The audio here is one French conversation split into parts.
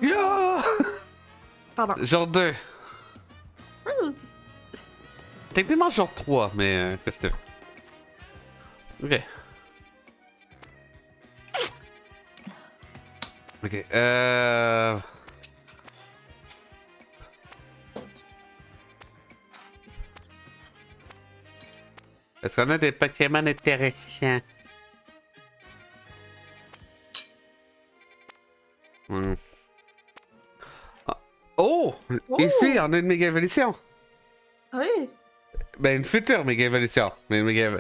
Yeah! Pardon. Jour 2. Techniquement jour 3, mais qu'est-ce que tu veux? Ok. Ok, Est-ce qu'on a des Pokémon intéressants? Hmm. Ah. Oh! Ici, on a une méga évolution! Oui. Ben, une future méga évolution. Mais une méga...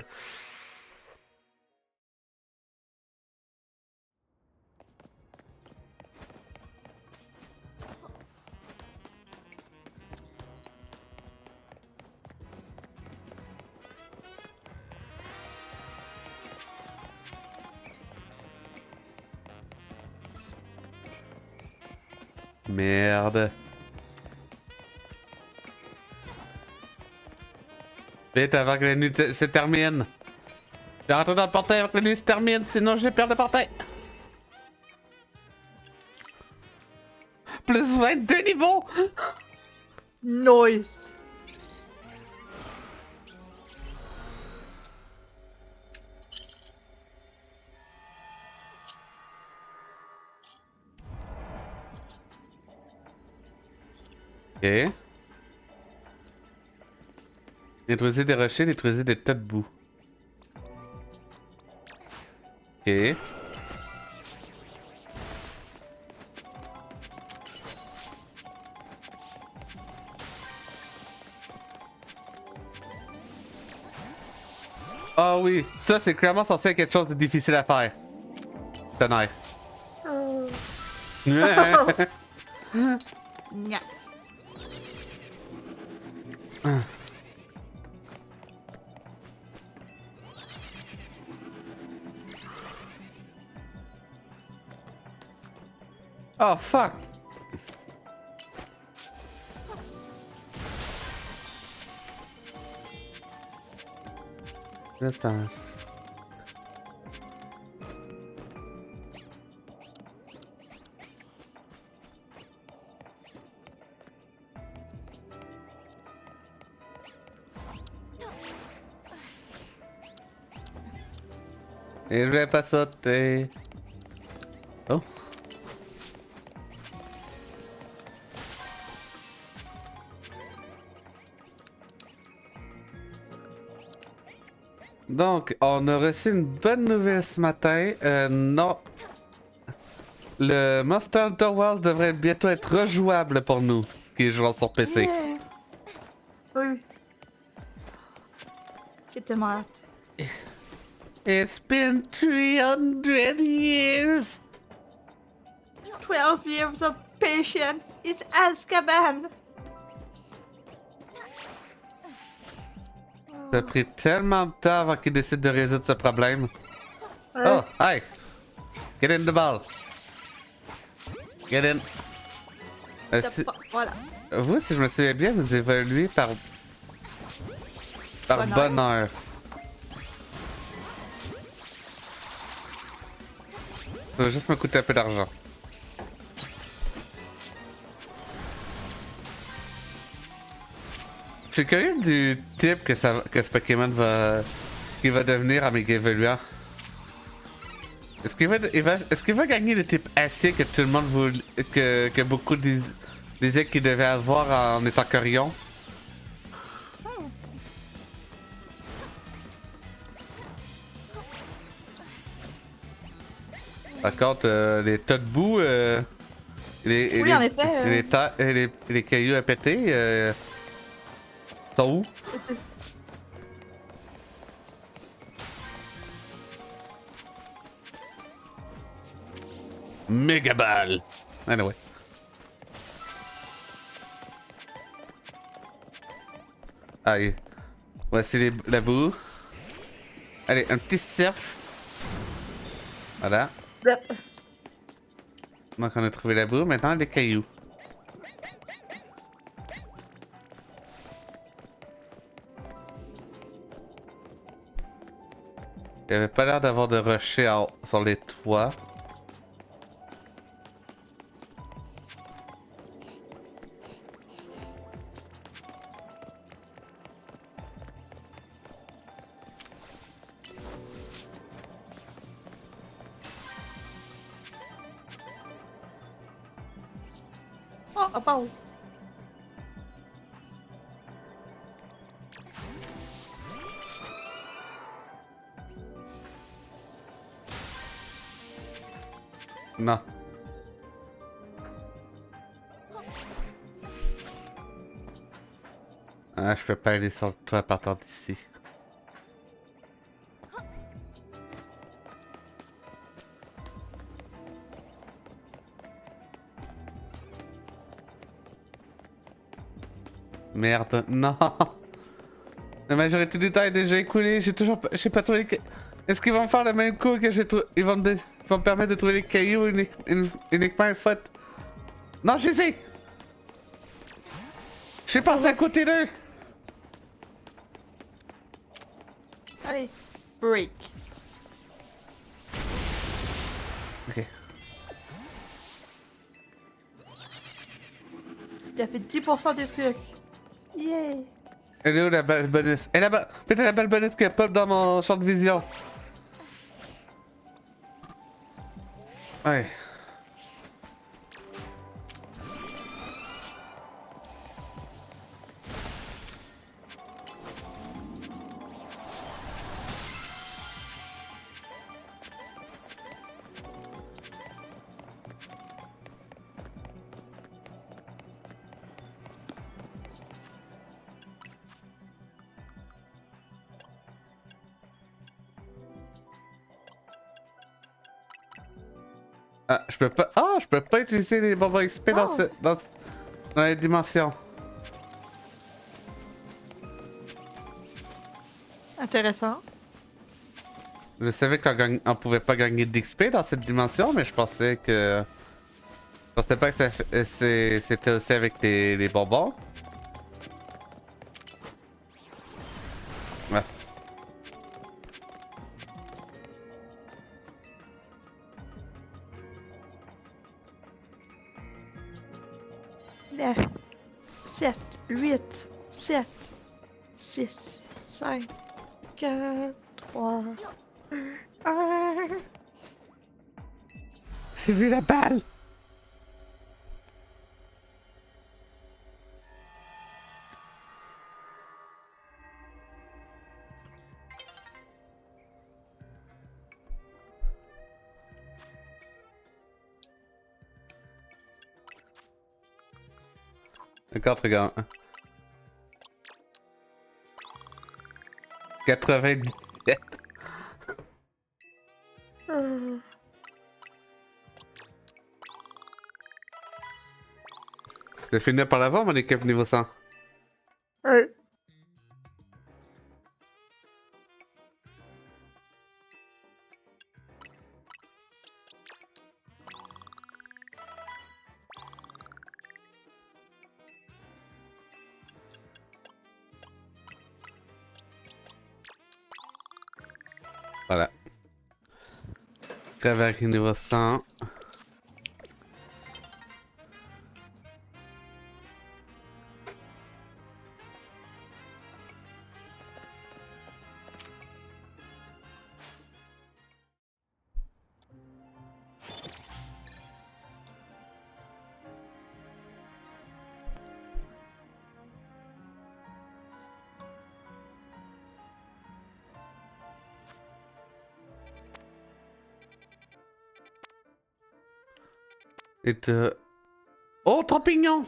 Merde. Vite avant que la nuit se termine. Je vais rentrer dans le portail avant que la nuit se termine, sinon je vais perdre le portail. Plus 22 niveaux! Nice. Ok. Détruisez des rochers, détruisez des tas de boue. Ok. Ah oui, ça c'est clairement censé être quelque chose de difficile à faire. Tonnerre. Nya. Oh fuck! Attends. Et je vais pas sauter. Oh. Donc, on a reçu une bonne nouvelle ce matin. Non. Le Monster Hunter Worlds devrait bientôt être rejouable pour nous, qui jouons sur PC. Yeah. Oui. J'ai tellement hâte. It's been 300 years! 12 years of patience. It's Azkaban. Ça a pris tellement de temps avant qu'ils décident de résoudre ce problème. Ouais. Oh, hey! Get in the ball! Get in! Voilà. Vous, si je me souviens bien, vous évoluez par bonheur. Ça va juste me coûter un peu d'argent. Je suis curieux du type que ce Pokémon va devenir à Méga Évoluant. Est-ce qu'il va gagner le type acier que tout le monde voulait, que beaucoup disaient qu'il devait avoir en étant Corion? Par contre, les tas de boue, Oui, en effet. les cailloux à péter, sont où? Méga balle! Anyway. Allez, voici la boue. Allez, un petit surf. Voilà. Donc on a trouvé la boue, maintenant les cailloux. Il n'y avait pas l'air d'avoir de rochers sur les toits. à part où? Non. Ah, je peux pas aller sur le toit à partir d'ici. Merde, non. La majorité du temps est déjà écoulée, j'ai pas trouvé les... Est-ce qu'ils vont me faire le même coup que j'ai trouvé... Ils vont me permettre de trouver les cailloux uniquement une fois... Non, je sais! Je suis passé à côté d'eux! Allez, break. Ok. T'as fait 10% des trucs. Yeah! Elle est où la balle bonus? Elle est là-bas! Peut-être la balle bonus qui pop dans mon champ de vision. Ouais. Ah, je peux pas... Ah, je peux pas utiliser les bonbons XP dans, Oh. dans les dimensions. Intéressant. Je savais qu'on pouvait pas gagner d'XP dans cette dimension, mais je pensais que... Je pensais pas que c'était aussi avec les bonbons. Ouais. Neuf, 7, 8, 7, 6, 5, 4, 3, 1. J'ai vu la balle! D'accord, regarde. 97. Je finis par l'avant, mon équipe niveau 100. Ouais. Voilà. Cavalerie niveau 100. Et de... Oh, champignon!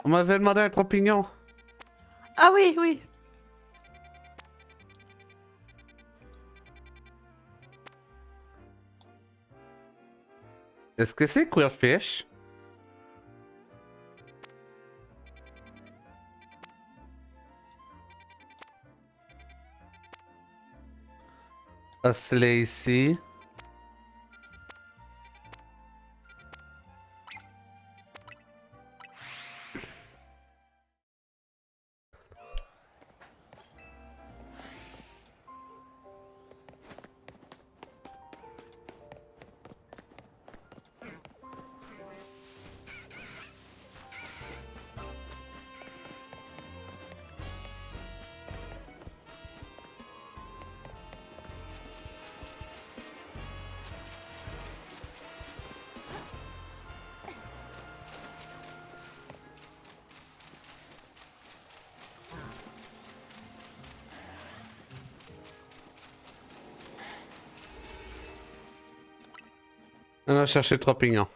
On m'avait demandé un champignon. Ah oui, oui. Est-ce que c'est Quillfish? Oscillé ici. On a cherché 3 pignons.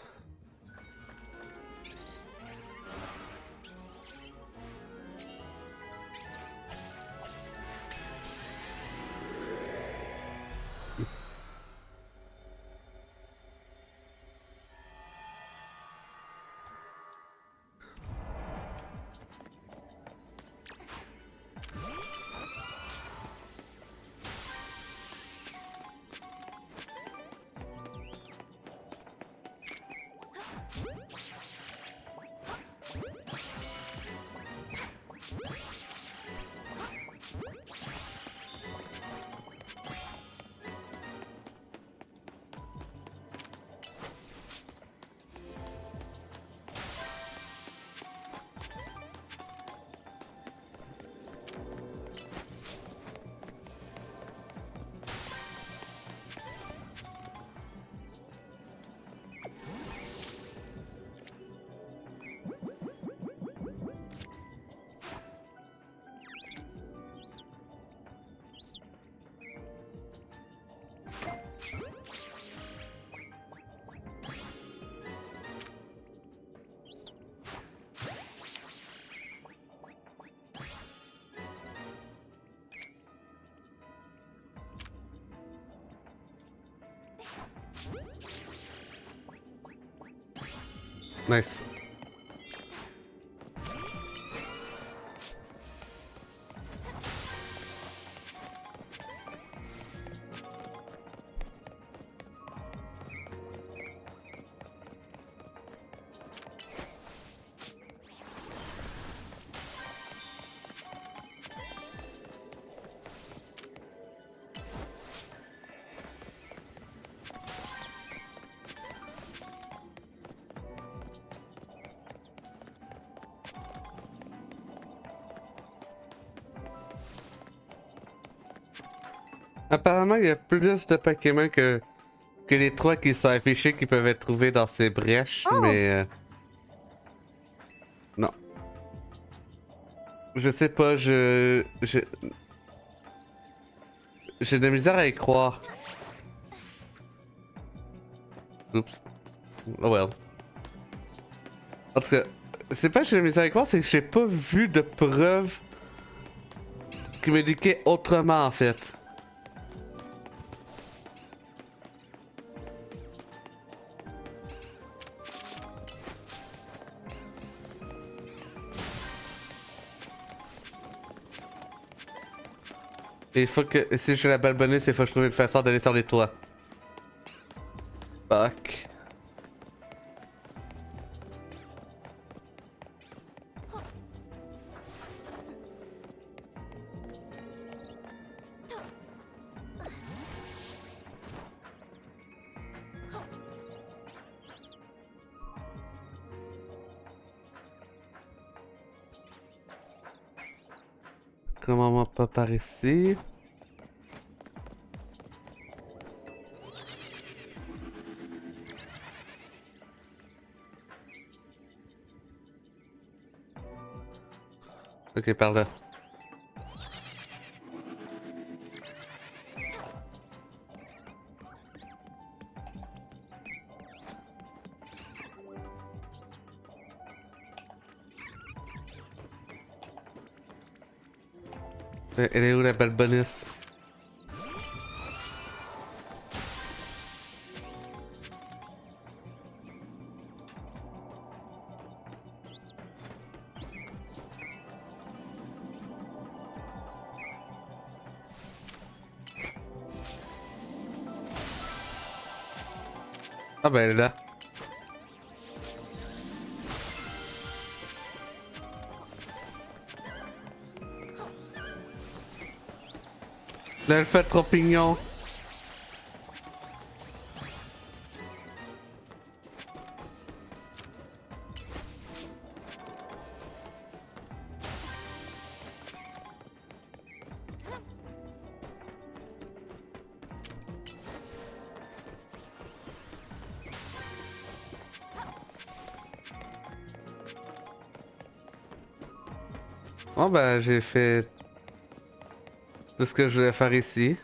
Nice. Apparemment, il y a plus de Pokémon que les 3 qui sont affichés qui peuvent être trouvés dans ces brèches, Oh. mais non. Je sais pas, j'ai de la misère à y croire. Oups. Oh well. En tout cas, c'est pas que j'ai de la misère à y croire, c'est que j'ai pas vu de preuves qui m'indiquaient autrement en fait. Et il faut que, si je la balle bonus, il faut que je trouve une façon d'aller sur les toits. Fuck. Comment on pas par ici? Ok, par là. Elle est où la balle bonus? Ah ben elle est là. Là, elle fait trop pignon. Bon ben j'ai fait tout ce que je voulais faire ici.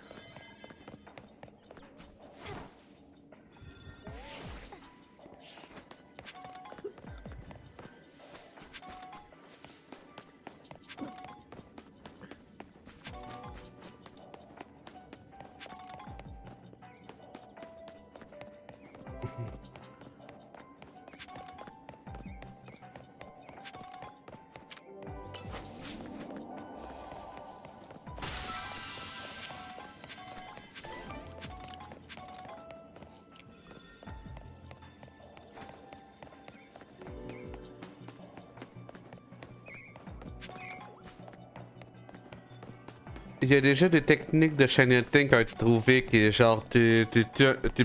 il y a déjà des techniques de channelting qui ont été trouvées qui est genre tu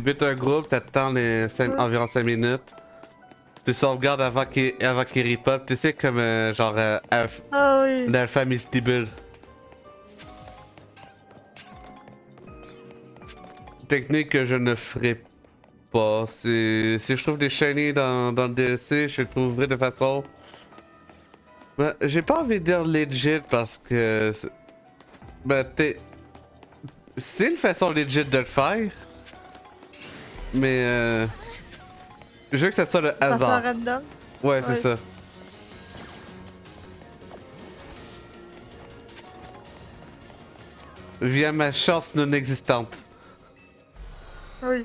butes un groupe, t'attends environ 5 minutes, tu sauvegardes avant qu'il rip-up, tu sais comme genre Ah oui. l'Alpha Mystible. Technique que je ne ferai pas. Si je trouve des shiny dans le DLC, je le trouverai de façon. Ben, j'ai pas envie de dire legit parce que. Ben, c'est une façon legit de le faire. Mais je veux que ça soit le Façon hasard. random. Ouais, c'est Ouais. ça. Via ma chance non existante. Oui.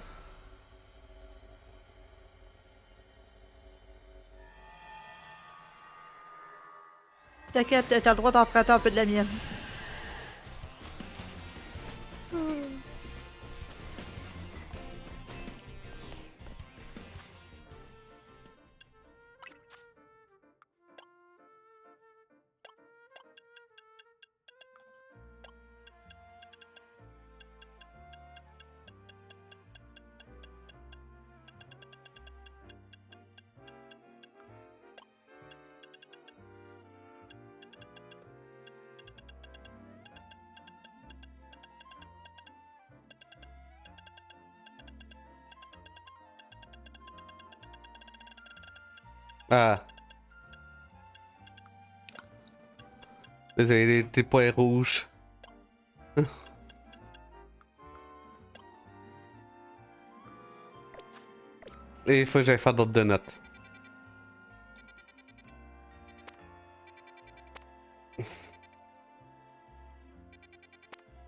T'inquiète, t'as le droit d'emprunter un peu de la mienne. Ah. Désolé, les petits points rouges. Et il faut que j'aille faire d'autres donuts.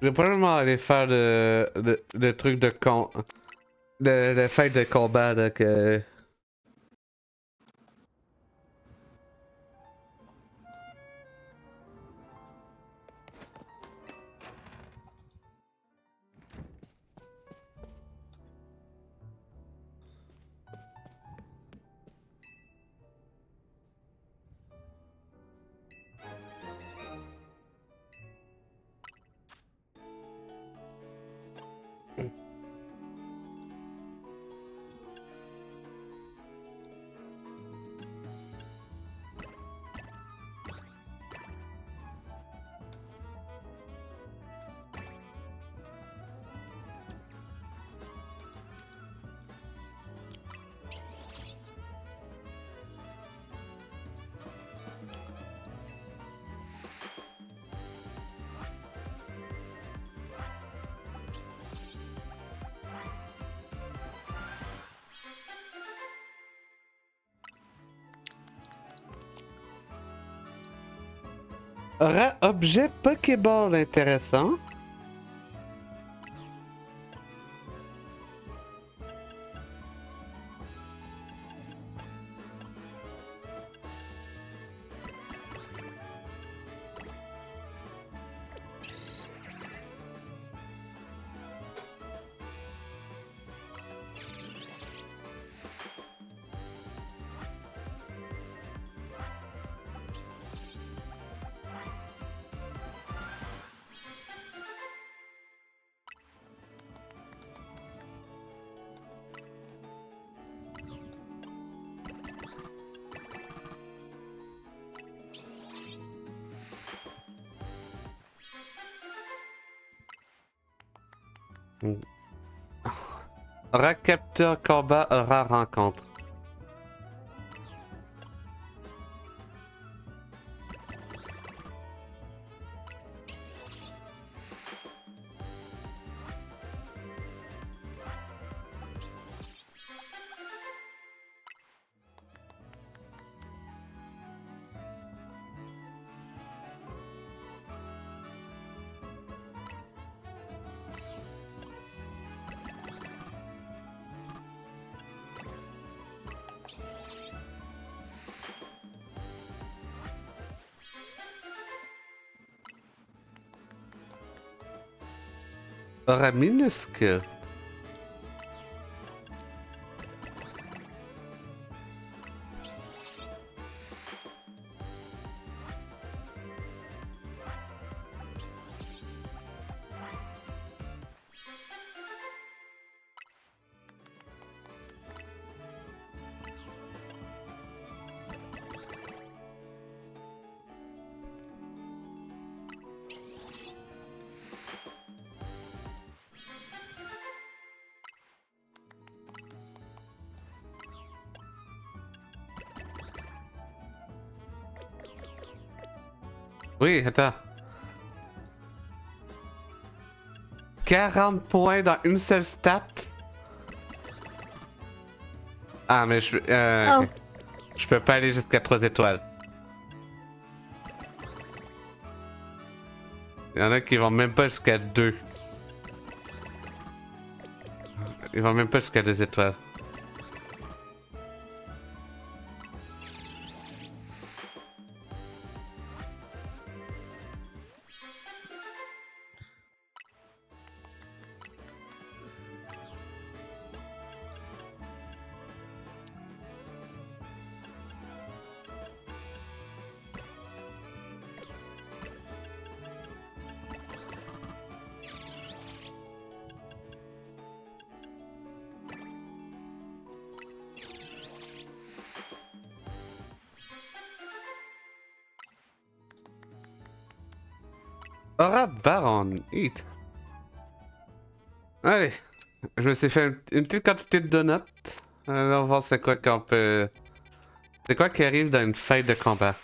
Je vais probablement aller faire le truc de con. Le fête de combat là que. Objet Pokéball intéressant. Raptor combat rare rencontre. Aura minuscule. Oui, attends. 40 points dans une seule stat? Ah, mais Oh. ok. Je peux pas aller jusqu'à 3 étoiles. Il y en a qui vont même pas jusqu'à 2. Ils vont même pas jusqu'à 2 étoiles. Aura Baron, eat. Allez, je me suis fait une petite quantité de donuts. On va voir c'est quoi qu'on peut... C'est quoi qui arrive dans une fête de combat.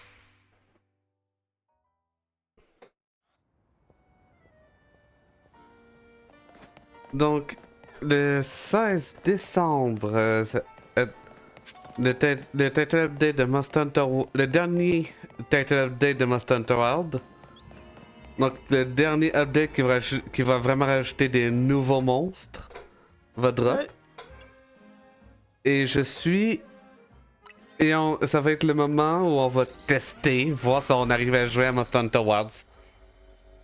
Donc, le 16 décembre, le title update de Monster Hunter... Le dernier title update de Monster Hunter World. Donc, le dernier update qui va vraiment rajouter des nouveaux monstres va drop. Ouais. Et je suis... ça va être le moment où on va tester, voir si on arrive à jouer à Monster Hunter Worlds.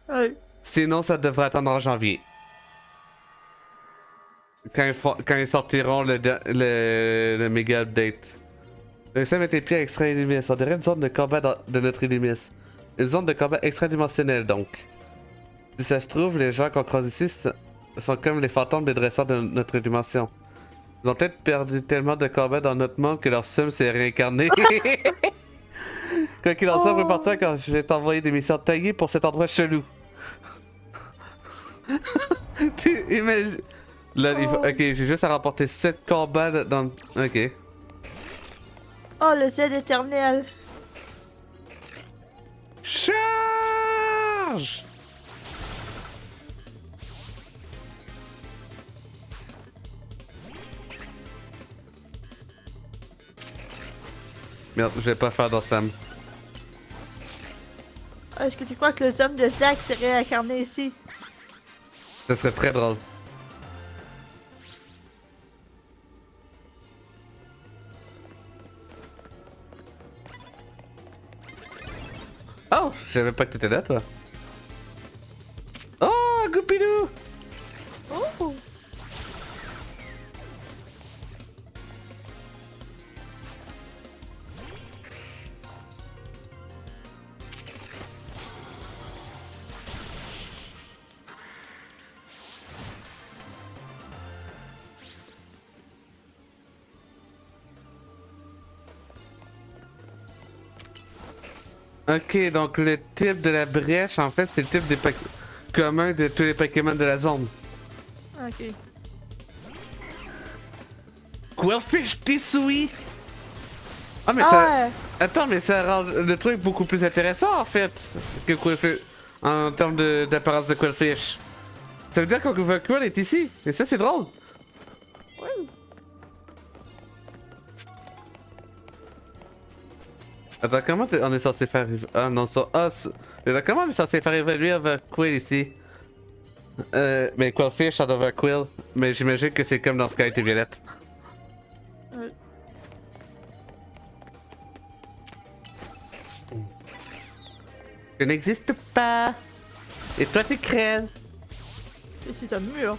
Ouais. Sinon, ça devrait attendre en janvier. Quand ils sortiront le méga update. Le système a été pris à extra Illumis. On dirait une zone de combat de notre Illumis. Une zone de combat extra-dimensionnelle donc. Si ça se trouve, les gens qu'on croise ici sont comme les fantômes des dresseurs de notre dimension. Ils ont peut-être perdu tellement de combats dans notre monde que leur somme s'est réincarnée. Quoi qu'il en soit, prépare-toi quand je vais t'envoyer des missions taillées pour cet endroit chelou. Tu imagines... Là, ok, j'ai juste à remporter 7 combats dans... Ok. Oh, le ciel éternel. Charge! Merde, je vais pas faire d'ensemble. Est-ce que tu crois que le somme de Zack s'est réincarné ici? Ça serait très drôle. Oh! Je savais pas que t'étais là, toi. Oh! Goupilou! Oh! Ok, donc le type de la brèche, en fait, c'est le type des commun de tous les Pokémon de la zone. Ok. Quillfish Tisui! Ah, mais Ah ça. ouais! Attends, mais ça rend le truc beaucoup plus intéressant en fait que Quillfish. En termes d'apparence de Quillfish. Ça veut dire qu'on Quill est ici, et ça c'est drôle! Ouais. Attends, comment on est censé faire. Ah non, ça. Ah, comment on est censé faire évoluer avec Quill ici? Mais Quillfish over Quill. Mais j'imagine que c'est comme dans Scarlet et Violette. Ouais. Je n'existe pas! Et toi tu crèves! Et c'est un mur.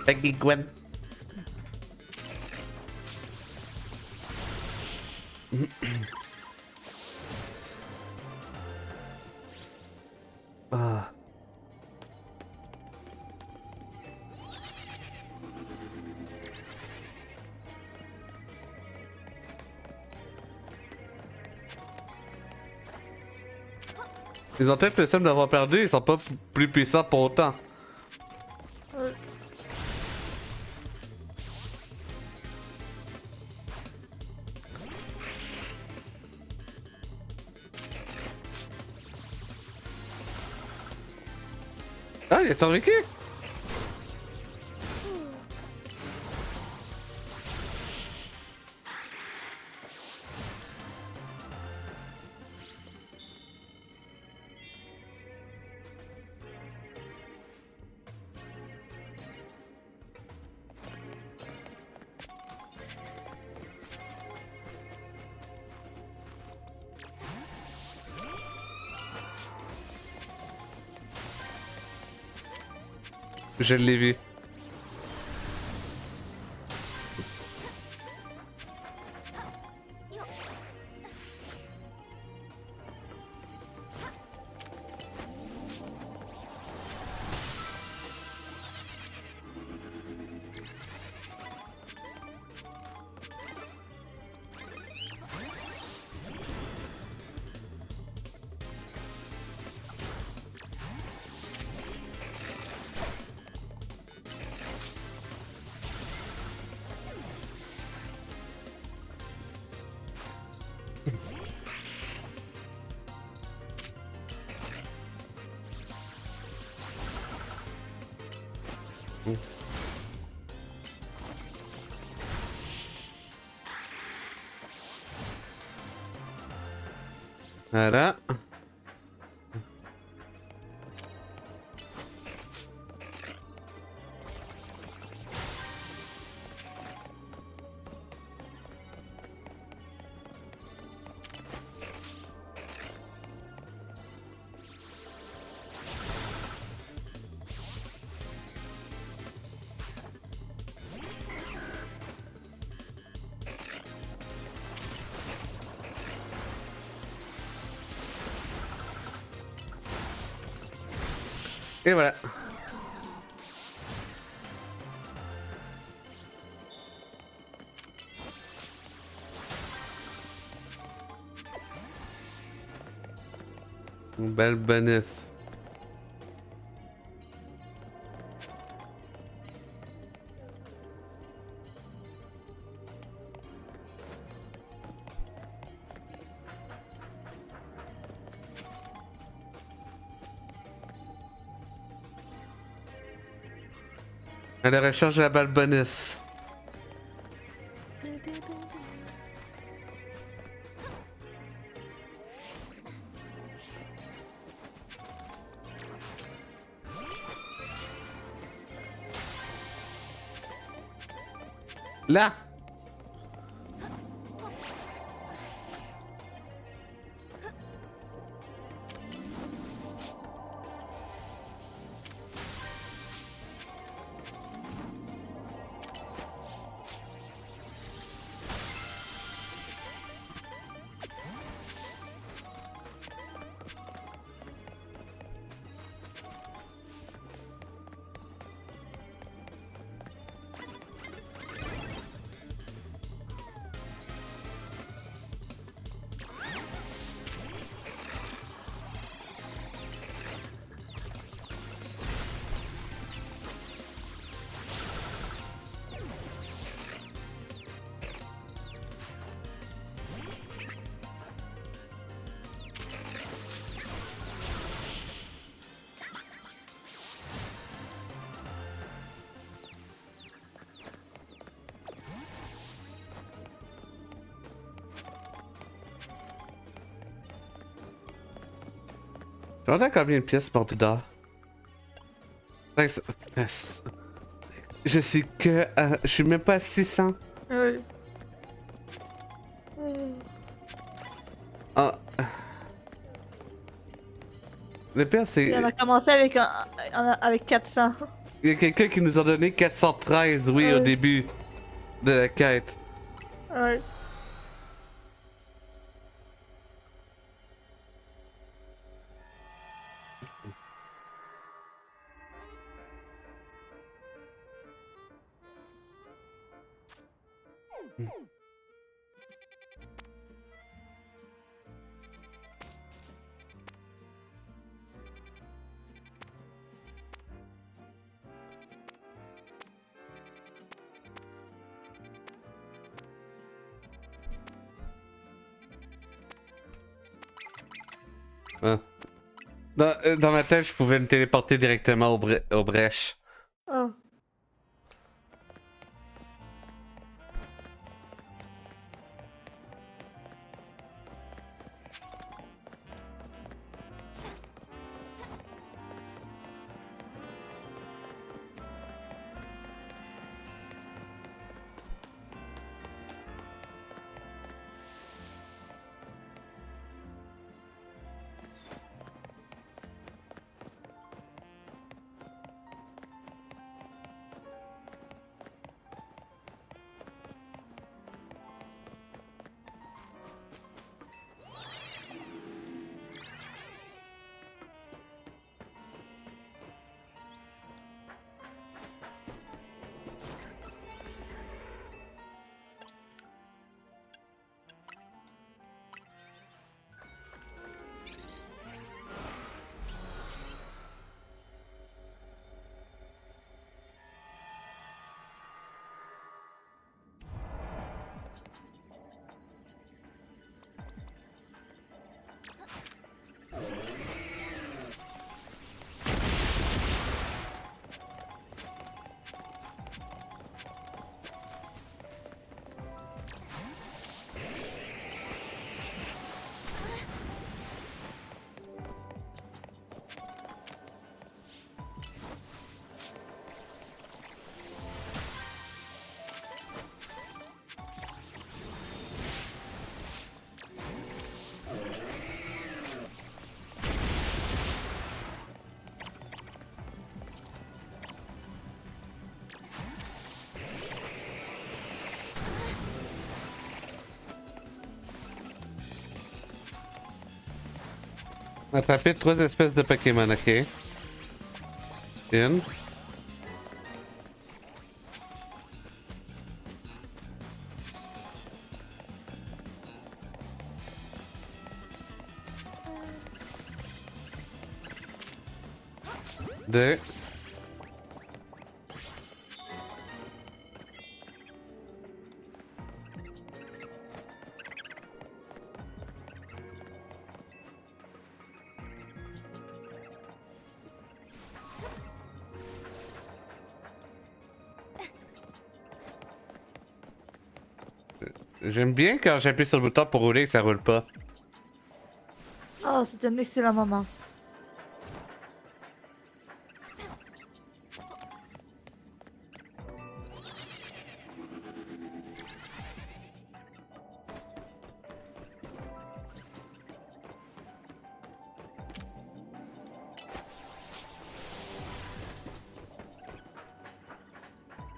Avec Gwen. Ah. Ils ont peut-être le seum d'avoir perdu, ils sont pas plus puissants pour autant. Ouais. Ah, il a survécu! Je l'ai vu. Voilà. Et voilà. Une belle bonus. À la recherche de la balle bonus. Là! Je me demande combien de pièces pour Bouddha. Je suis que. Je suis même pas à 600. Oui. Ah. Le pire, c'est. On a commencé avec, avec 400. Il y a quelqu'un qui nous a donné 413, oui, au Ouais. début de la quête. Ouais. Ah. Dans ma tête, je pouvais me téléporter directement aux brèches. Ah. Attraper 3 espèces de Pokémon, ok. Une. Deux. J'aime bien quand j'appuie sur le bouton pour rouler et que ça roule pas. Ah, c'est un excellent moment.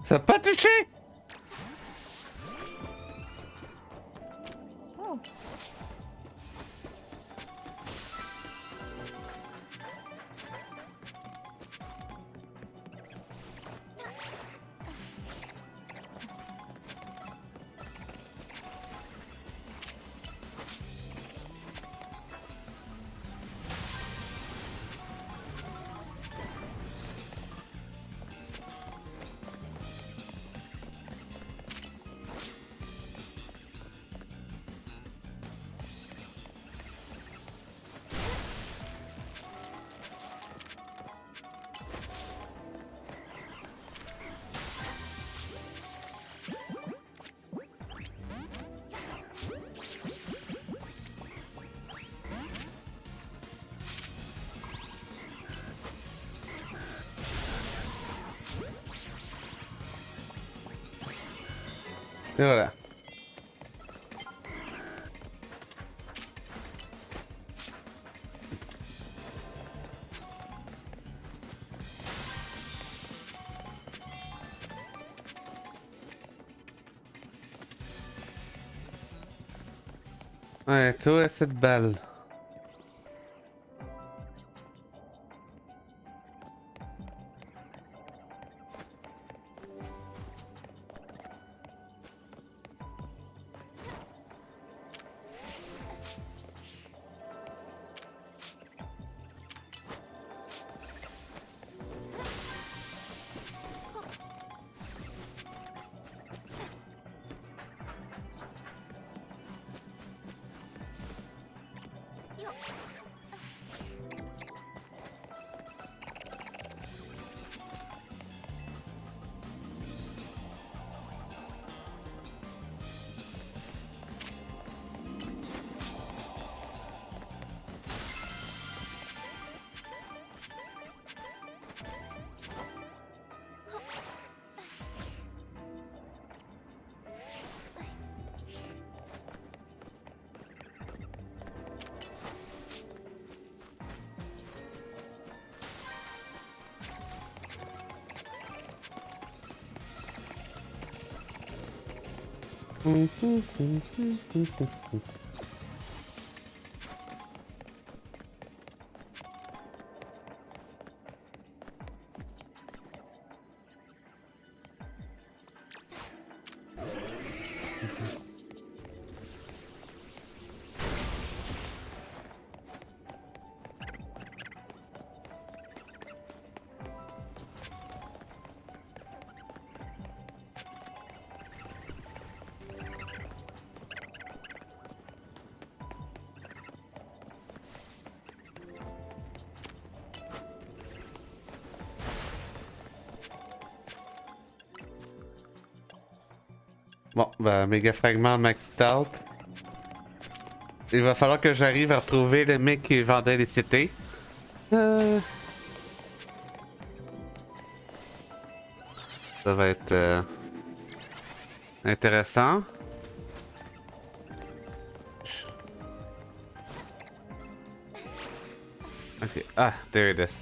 Ça a pas touché! Oh. Et voilà. Ouais, toi, cette balle. Bon, ben, méga fragment maxed out. Il va falloir que j'arrive à retrouver le mec qui vendait les cités. Ça va être intéressant. Ok, ah, there it is.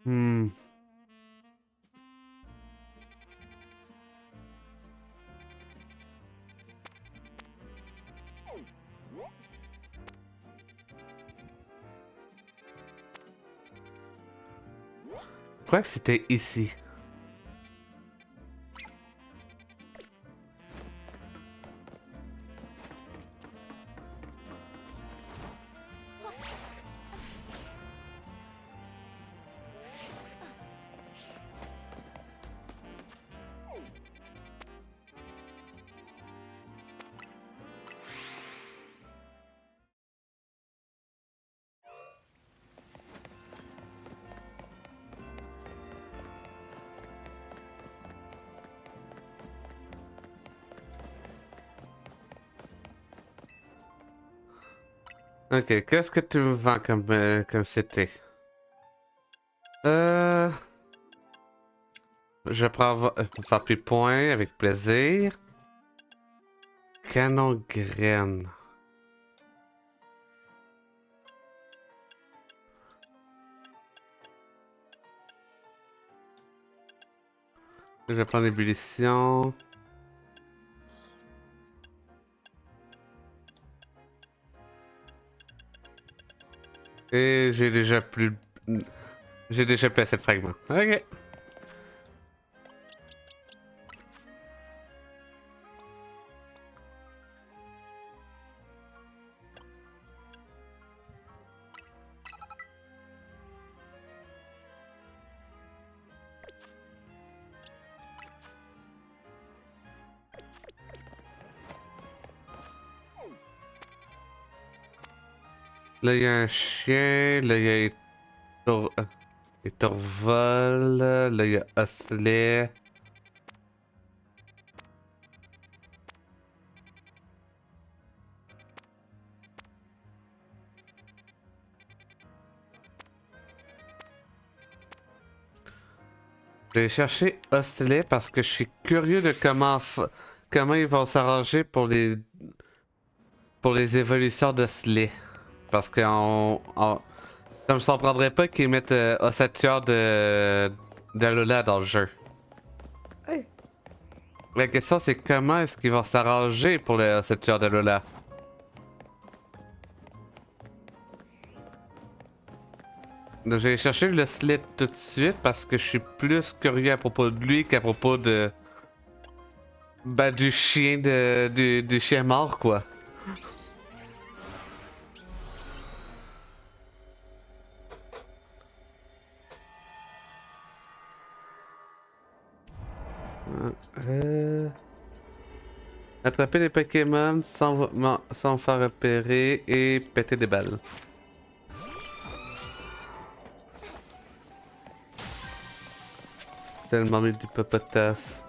Hmm. Je crois que c'était ici. Ok, qu'est-ce que tu me vends comme cité? Euh... Je prends tapis point avec plaisir. Canon graine. Je prends l'ébullition. Et j'ai déjà plus... J'ai déjà plus assez de fragments. Ok. Là, il y a un chien. Là, il y a les Torvol. Là, il y a Osley. Je vais chercher Osley parce que je suis curieux de comment ils vont s'arranger pour les évolutions d'Osley. Parce que ça me surprendrait pas qu'ils mettent Ossature d'Alola dans le jeu. Hey, La question c'est comment est-ce qu'ils vont s'arranger pour le Ossature d'Alola. Donc, je vais chercher le Slit tout de suite parce que je suis plus curieux à propos de lui qu'à propos de... Ben, du chien du chien mort quoi. Euh... Attraper des Pokémon sans faire repérer et péter des balles. Tellement mis d'hippopotas.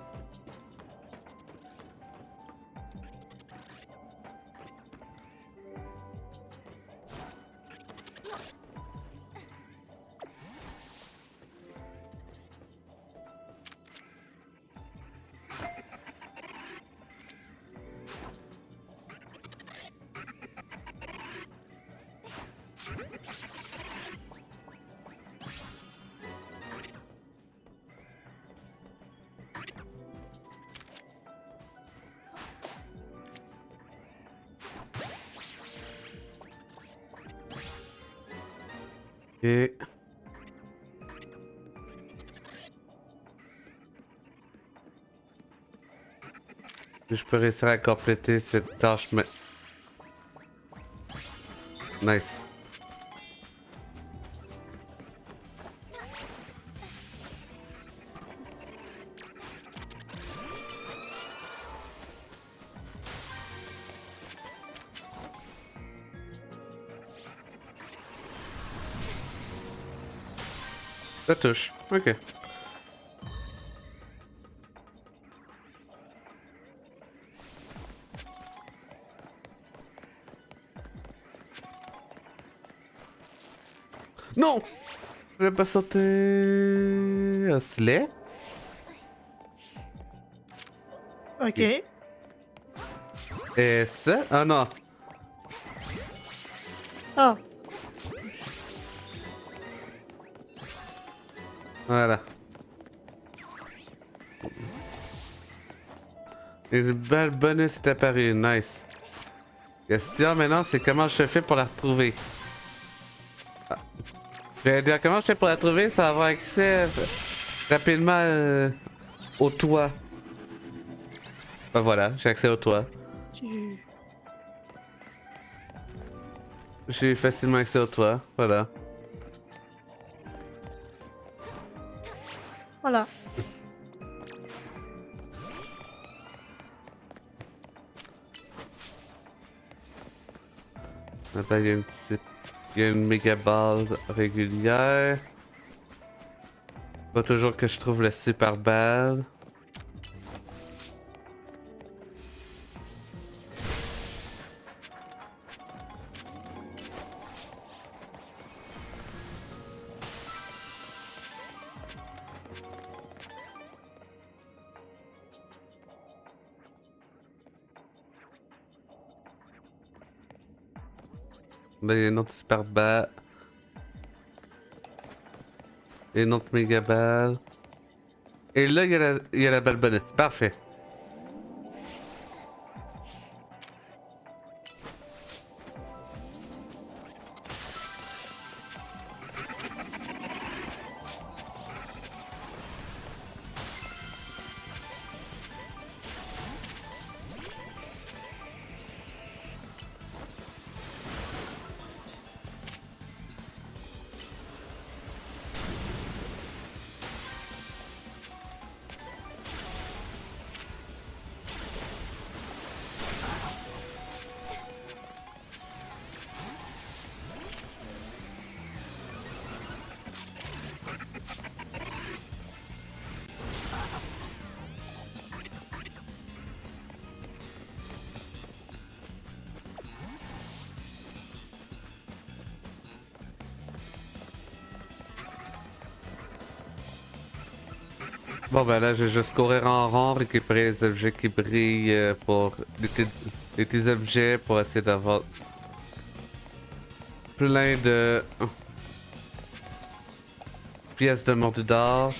Et... Je peux réussir à compléter cette tâche, mais... Nice. Ça touche. Ok. Non! Je vais pas sauter... un sled? Ok. Et ça? Ah non. Ah. Voilà. Une belle bonus est apparue. Nice. Question maintenant, c'est comment je fais pour la retrouver. Ah. Je vais dire comment je fais pour la trouver, ça va avoir accès rapidement au toit. Ben voilà, j'ai accès au toit. Tu... J'ai facilement accès au toit, voilà. Voilà. Maintenant, il y a une petite... Il y a une méga balle régulière. Pas toujours que je trouve la super balle. Là, il y a une autre super balle. Et une autre méga balle. Et là, il y a la balle bonus. Parfait. Bon ben là, je vais juste courir en rond, récupérer les objets qui brillent pour... les petits objets pour essayer d'avoir... plein de... pièces de mordu d'or.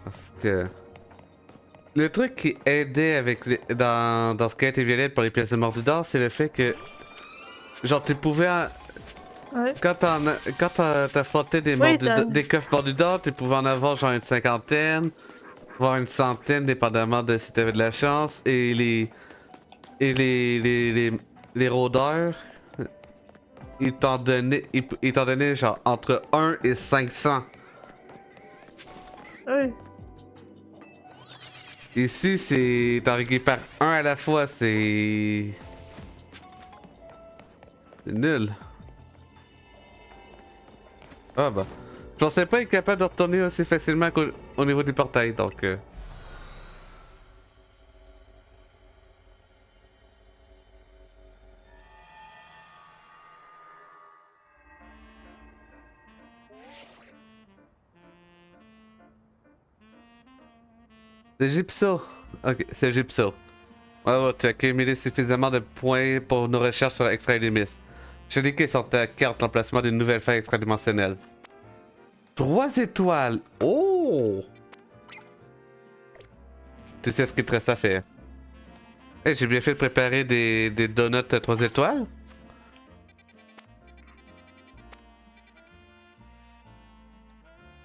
Parce que... Le truc qui aidait avec dans ce quête violette pour les pièces de mordu d'or, c'est le fait que... Genre, tu pouvais... Ouais. Quand t'affrontais Oui, des coffres mordus d'or, tu pouvais en avoir genre une cinquantaine, voire une centaine, dépendamment de si t'avais de la chance. Et les rôdeurs, ils t'en donnaient genre entre 1 et 500. Oui. Ici, c'est... t'en récupères un à la fois, c'est nul. Ah bah. Je pensais pas être capable de retourner aussi facilement qu'au niveau du portail, donc... C'est Gypso. Ok, c'est Gypso. Ouais, tu as accumulé suffisamment de points pour nos recherches sur Extra-Lumis. J'ai indiqué sur ta carte l'emplacement d'une nouvelle faille extradimensionnelle. 3 étoiles! Oh! Tu sais ce qu'il te reste à faire. Eh, j'ai bien fait de préparer des donuts 3 étoiles.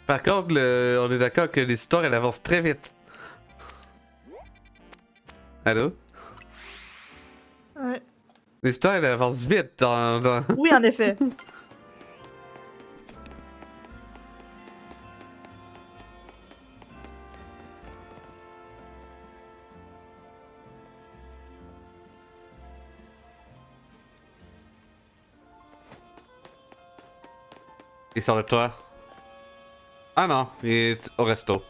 Par contre, on est d'accord que l'histoire elle avance très vite. Allô? Ouais. L'histoire elle avance vite dans... Oui, en effet. Il est sur le toit. Ah non, il est au resto.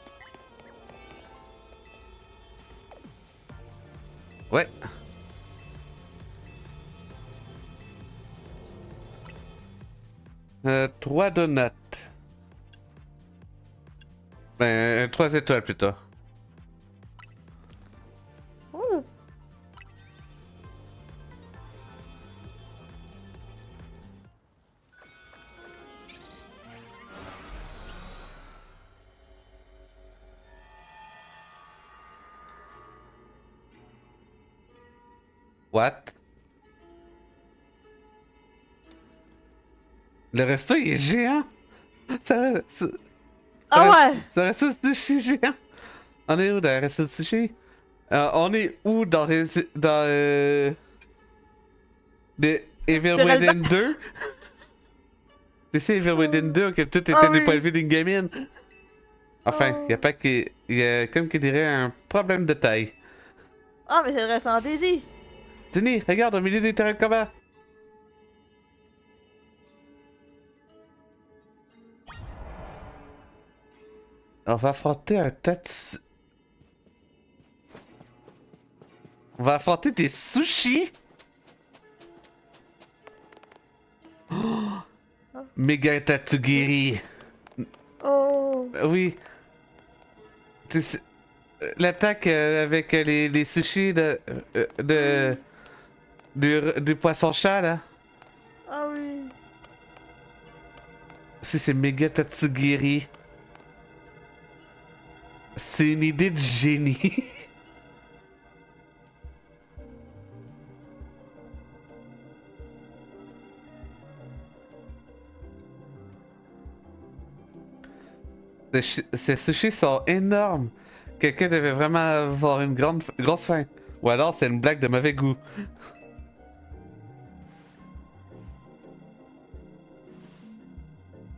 Ouais. Trois donuts. Ben, 3 étoiles plutôt. Oh. What? Le resto il est géant? Ça Ah ouais! ça reste un sushi géant? On est où dans le resto de sushi? On est où dans les... dans... des Evil Sur Within Elba- 2? Tu sais, Evil Within 2, que tout était Ah du point de oui. vue d'une gamine? Enfin, Oh. y a pas qu'il y a comme qui dirait un problème de taille. Ah, mais c'est le restaurant Daisy. Tini, regarde au milieu des terrains de combat. On va affronter un tatsu... On va affronter des sushis? Oh, méga Tatsugiri. Oh. Oui. L'attaque avec les sushis du poisson-chat là. Ah oui. Si c'est méga Tatsugiri. C'est une idée de génie. Ces sushis sont énormes. Quelqu'un devait vraiment avoir une grosse faim. Ou alors c'est une blague de mauvais goût.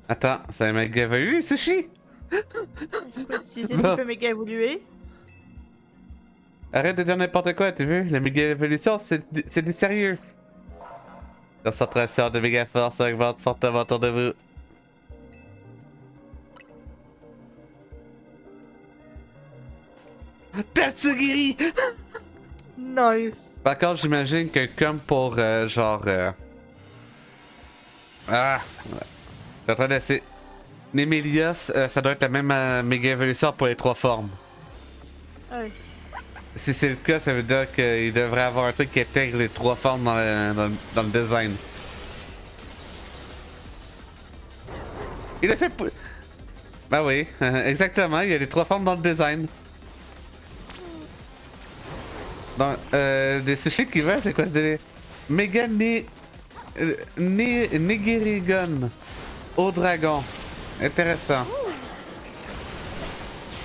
Attends, c'est un méga évolué les sushis? Je peux utiliser Bon. le feu méga évolué. Arrête de dire n'importe quoi, tu veux? La méga évolution, c'est du sérieux. Concentration de méga force augmente fortement autour de vous. Tatsugiri! Nice. Par contre, j'imagine que comme pour genre. Ah! Je suis en train d'essayer. Nemelios, ça doit être la même méga évolution pour les trois formes. Ah oui. Si c'est le cas, ça veut dire qu'il devrait avoir un truc qui intègre les trois formes dans le design. Il a fait. Bah oui, exactement, il y a les trois formes dans le design. Donc, des sushis qui veulent, c'est quoi? Des méga Nigirigon au dragon. Intéressant.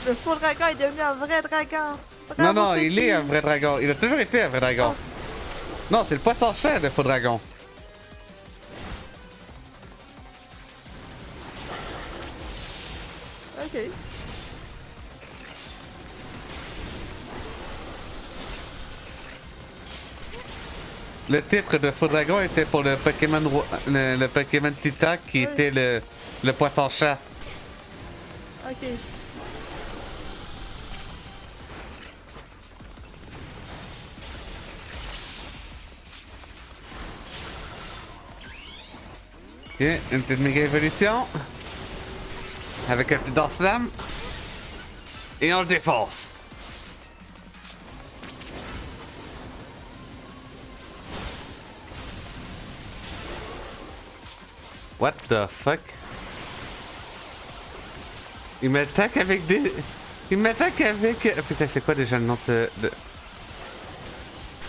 Le faux dragon est devenu un vrai dragon. Non, Bravo, non, il petit. est un vrai dragon. Il a toujours été un vrai dragon. Non, c'est le poisson-chat, le faux dragon. Ok. Le titre de faux dragon était pour le Pokémon le Pokémon Titan qui Oui. était le poisson-chat. Ok. Ok, une petite méga évolution. Avec un petit Dorslam. Et on le défonce. What the fuck? Il m'attaque avec des... Il m'attaque avec... Putain, c'est quoi déjà le nom de...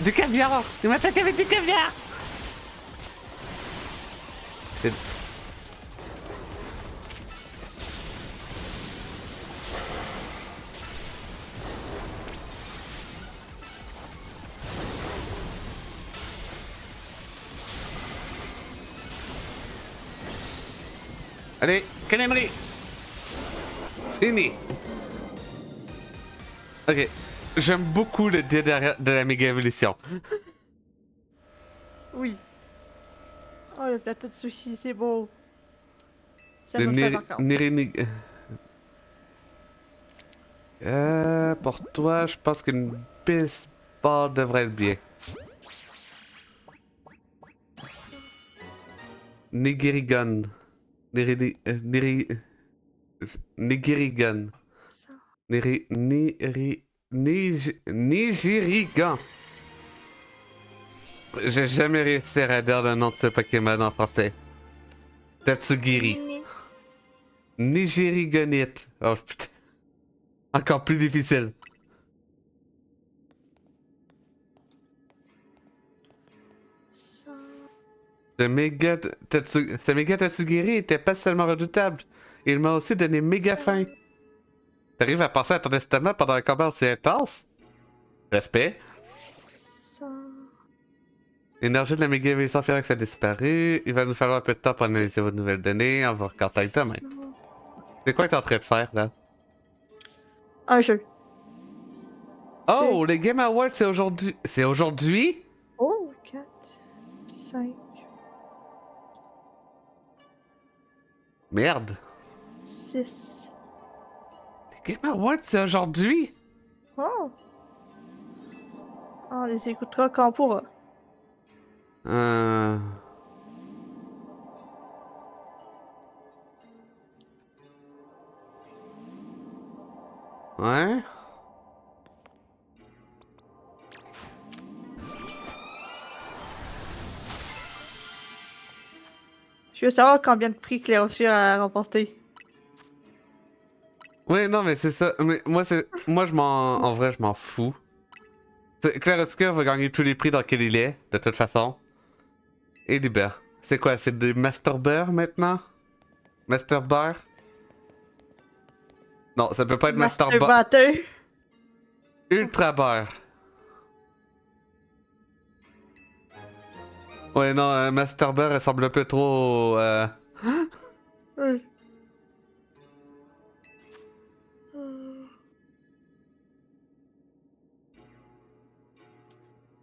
Du caviar! Il m'attaque avec du caviar! Allez, cananerie! Fini! Ok. J'aime beaucoup le dé de la méga évolution. Oui. Oh, le plateau de sushi, c'est beau. Ça Le sonne fait encore. Pour toi, je pense qu'une baseball devrait être bien. Nigirigan. Nigirigan. Ça. Nigirigan. J'ai jamais réussi à dire le nom de ce Pokémon en français. Tatsugiri. Nigirigonite. Oh putain. Encore plus difficile. Ça. Ce méga Tatsugiri était pas seulement redoutable, il m'a aussi donné méga faim. T'arrives à penser à ton estomac pendant un combat aussi intense? Respect. Ça. L'énergie de la méga évolution Phyrex a disparu. Il va nous falloir un peu de temps pour analyser vos nouvelles données. On va regarder ta main. C'est quoi que t'es en train de faire là? Un jeu. Oh, les Game Awards c'est aujourd'hui. C'est aujourd'hui? Oh, 4, 5, Merde. 6. Les Game Awards c'est aujourd'hui? Oh! On les écoutera quand on pourra. Ouais? Je veux savoir combien de prix Claire a remporté. Oui, non, mais c'est ça. Mais moi, en vrai, je m'en fous. Claire Oscar va gagner tous les prix dans lequel il est, de toute façon. Et Liber. C'est quoi? C'est des Master Bear maintenant? Master Bear? Non, ça peut pas être Master Bear. Masturbateur. Ultra Bear. Ouais, non, Master Bear ressemble un peu trop. Oui.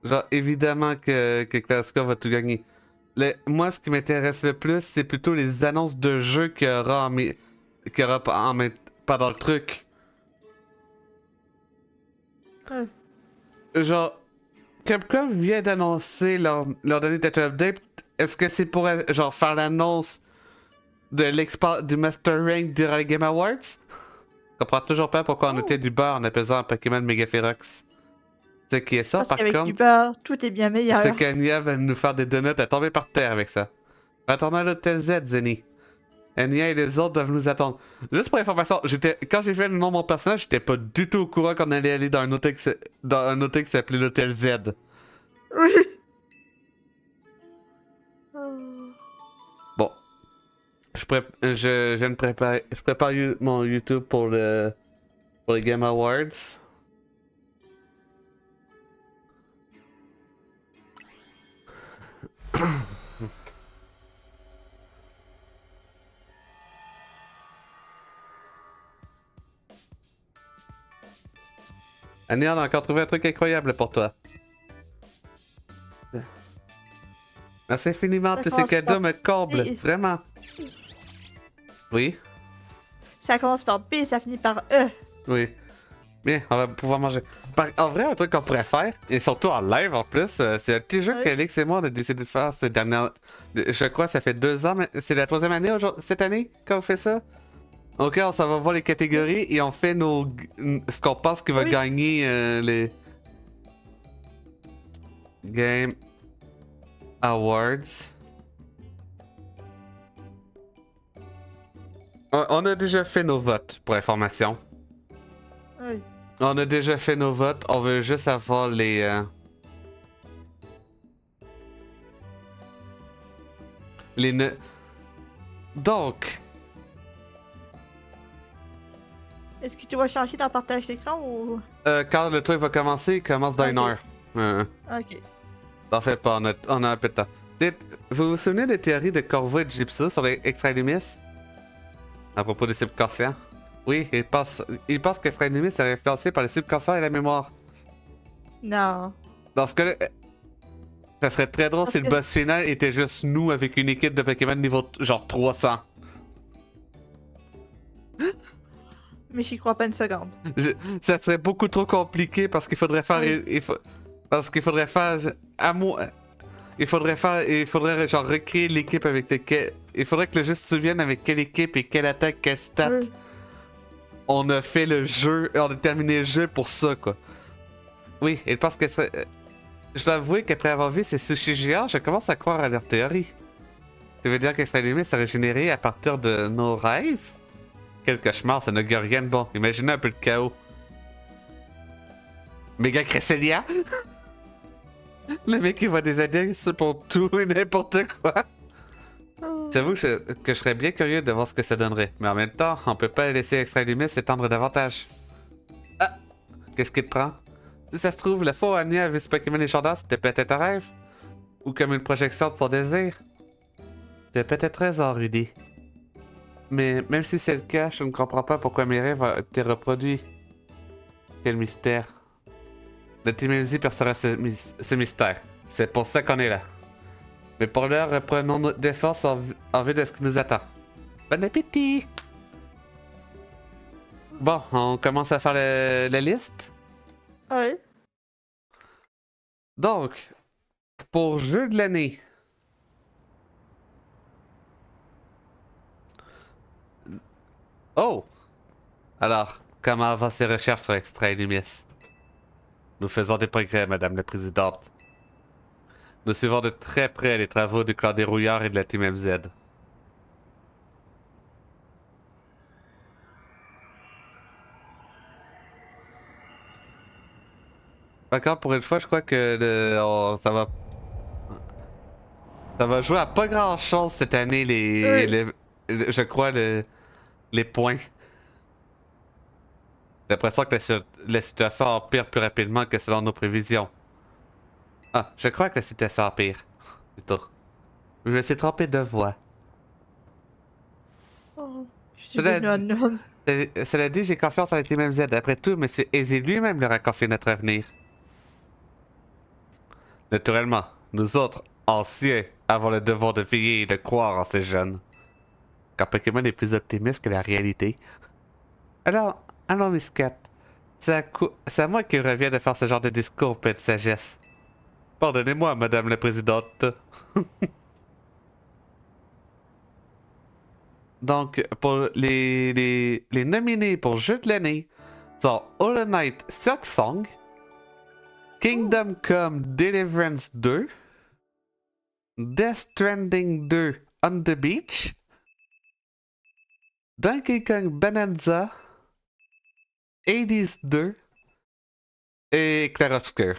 Genre, évidemment que Claire Oscar va tout gagner. Moi, ce qui m'intéresse le plus, c'est plutôt les annonces de jeux qu'il y aura, pas dans le truc. Ouais. Genre, Capcom vient d'annoncer leur dernier Tactile Update. Est-ce que c'est pour genre faire l'annonce de du Master Rank durant les Game Awards? Je comprends toujours pas pourquoi on était du beurre en apaisant un Pokémon Mega Ferox. Ce qui est ça, Parce par qu'avec du contre, beurre, tout est bien meilleur. c'est qu'Anya va nous faire des donuts à tomber par terre avec ça. Attendons à l'hôtel Z, Zenny. Anya et les autres doivent nous attendre. Juste pour information, quand j'ai fait le nom de mon personnage, j'étais pas du tout au courant qu'on allait aller dans un hôtel qui s'appelait l'hôtel Z. Oui. Bon. Je prépare mon YouTube pour les Game Awards. Annie, on a encore trouvé un truc incroyable pour toi. Merci infiniment, tous ces cadeaux me comblent, vraiment. Oui? Ça commence par B, ça finit par E. Oui. Bien, on va pouvoir manger. En vrai, un truc qu'on pourrait faire, et surtout en live en plus, c'est un petit jeu qu'Alex et moi on a décidé de faire ces dernières. Je crois que ça fait 2 ans, mais c'est la 3e année cette année qu'on fait ça. Ok, on s'en va voir les catégories et on fait ce qu'on pense qui va gagner les Game Awards. On a déjà fait nos votes, pour information. Oui. On a déjà fait nos votes, on veut juste avoir les Donc... Est-ce que tu vas changer ton partage d'écran ou... quand le truc va commencer, il commence dans 1 heure. Ok. T'en fais pas, on a un peu de temps. Vous vous souvenez des théories de Corvo et de Gypso sur les Extralimis? À propos des subconscients. Oui, il pense qu'Extra Ennemi serait influencé par les subconscients et la mémoire. Non. Dans ce cas-là, ça serait très drôle Parce si le que- boss final était juste nous avec une équipe de Pokémon niveau genre 300. Mais j'y crois pas une seconde. Ça serait beaucoup trop compliqué parce qu'il faudrait faire. Oui. Parce qu'il faudrait faire. À moi. Il faudrait genre recréer l'équipe avec lequel. Il faudrait que le jeu se souvienne avec quelle équipe et quelle attaque, quelle stat. Oui. On a fait le jeu. On a terminé le jeu pour ça, quoi. Oui, et parce que je dois avouer qu'après avoir vu ces sushis géants, je commence à croire à leur théorie. Ça veut dire qu'Extra Limite serait généré à partir de nos rêves? Quel cauchemar, ça n'augure rien de bon. Imaginez un peu de chaos. Méga Cresselia? Le mec qui voit des indices pour tout et n'importe quoi. Oh. J'avoue que je serais bien curieux de voir ce que ça donnerait. Mais en même temps, on peut pas laisser Extra Limite s'étendre davantage. Ah! Qu'est-ce qu'il te prend? Si ça se trouve, le faux Anya a vu ce Pokémon légendaire, c'était peut-être un rêve? Ou comme une projection de son désir? Tu peut-être raison, Rudy. Mais même si c'est le cas, je ne comprends pas pourquoi mes rêves ont été reproduits. Quel mystère. Le Team MZ percera ce mystère. C'est pour ça qu'on est là. Mais pour l'heure, reprenons des forces en vue de ce qui nous attend. Bon appétit! Bon, on commence à faire la liste. Oui. Donc, pour jeu de l'année. Oh! Alors, comment avancent ces recherches sur Extra Illumis? Nous faisons des progrès, Madame la Présidente. Nous suivons de très près les travaux du clan des Rouillards et de la Team MZ. Encore pour une fois, je crois que ça va jouer à pas grand chose cette année, je crois, les points. J'ai l'impression que la situation empire plus rapidement que selon nos prévisions. Ah, je crois que la situation empire. Plutôt. Je me suis trompé de voix. Oh. Je suis Cela devenue unknown. Cela dit, j'ai confiance en la Team MZ. Après tout, M. Easy lui-même leur a confié notre avenir. Naturellement, nous autres, anciens, avons le devoir de veiller et de croire en ces jeunes. Car Pokémon est plus optimiste que la réalité. Alors, Miss Cat. C'est à moi qu'il revient de faire ce genre de discours plein de sagesse. Pardonnez-moi, Madame la Présidente. Donc, pour les nominés pour jeu de l'année sont Hollow Knight Silksong, Kingdom Come Deliverance 2, Death Stranding 2 On the Beach, Donkey Kong Bonanza, Hades 2 et Clair Obscur.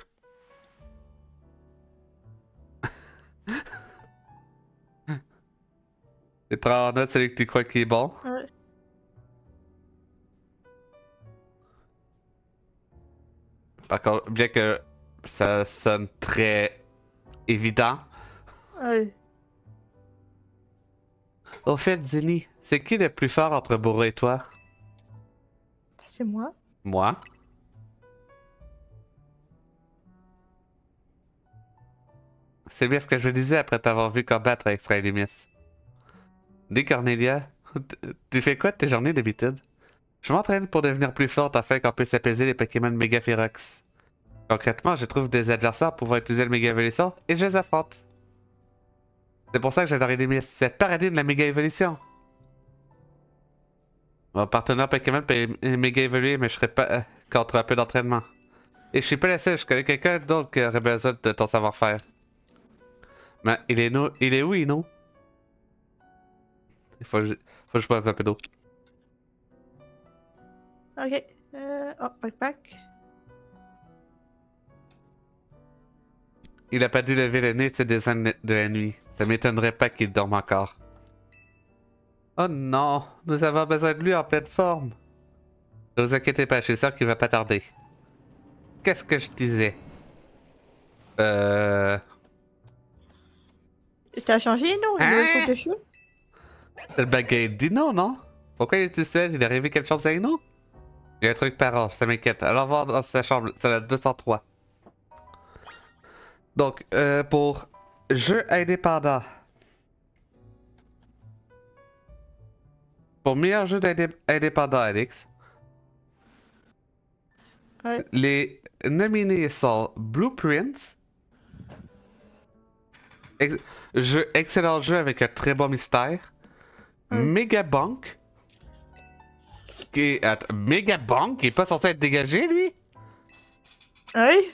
Et prends en note celui que tu crois qui est bon. Ouais. Par contre, bien que ça sonne très évident. Ouais. Au fait, Zinni, c'est qui le plus fort entre Bourreau et toi? C'est moi. Moi? C'est bien ce que je disais après t'avoir vu combattre avec Extra Illumis. Dis Cornelia, tu fais quoi de tes journées d'habitude? Je m'entraîne pour devenir plus forte afin qu'on puisse apaiser les Pokémon Mega Ferox. Concrètement, je trouve des adversaires pouvant utiliser le Mega Évolution et je les affronte. C'est pour ça que j'adore Illumis, c'est le paradis de la Mega Évolution. Mon partenaire Pokémon peut Mega évoluer, mais je serai pas contre un peu d'entraînement. Et je suis pas la seule, je connais quelqu'un d'autre qui aurait besoin de ton savoir-faire. Mais il est où, Ino? Faut que je boive un peu d'eau. Ok. Oh, backpack. Il a pas dû lever le nez de ses dessins de la nuit. Ça m'étonnerait pas qu'il dorme encore. Oh non, nous avons besoin de lui en pleine forme. Ne vous inquiétez pas, je suis sûr qu'il va pas tarder. Qu'est-ce que je disais? T'as changé, non? Le Hein? nouveau de cheveux? C'est le bagage Dino, non? Pourquoi il est tout seul? Il est arrivé quelque chose à nous? Il y a un truc par an, ça m'inquiète. Allons voir dans sa chambre, c'est la 203. Donc, pour jeu indépendant. Pour meilleur jeu indépendant, Alex, Ouais. les nominés sont Blueprints, excellent jeu avec un très bon mystère, Ouais. Megabunk, Megabunk qui est pas censé être dégagé, lui, Ouais.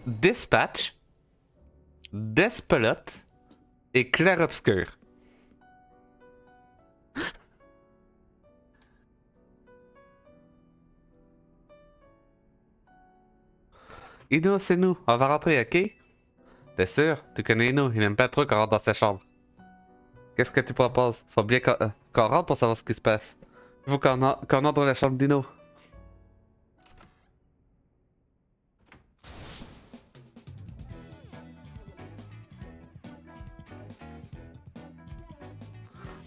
Dispatch, Despelot et Clair Obscur. Ino, c'est nous, on va rentrer, ok? T'es sûr? Tu connais Ino, il n'aime pas trop qu'on rentre dans sa chambre. Qu'est-ce que tu proposes? Faut bien qu'on rentre pour savoir ce qui se passe. Il faut qu'on entre dans la chambre d'Ino.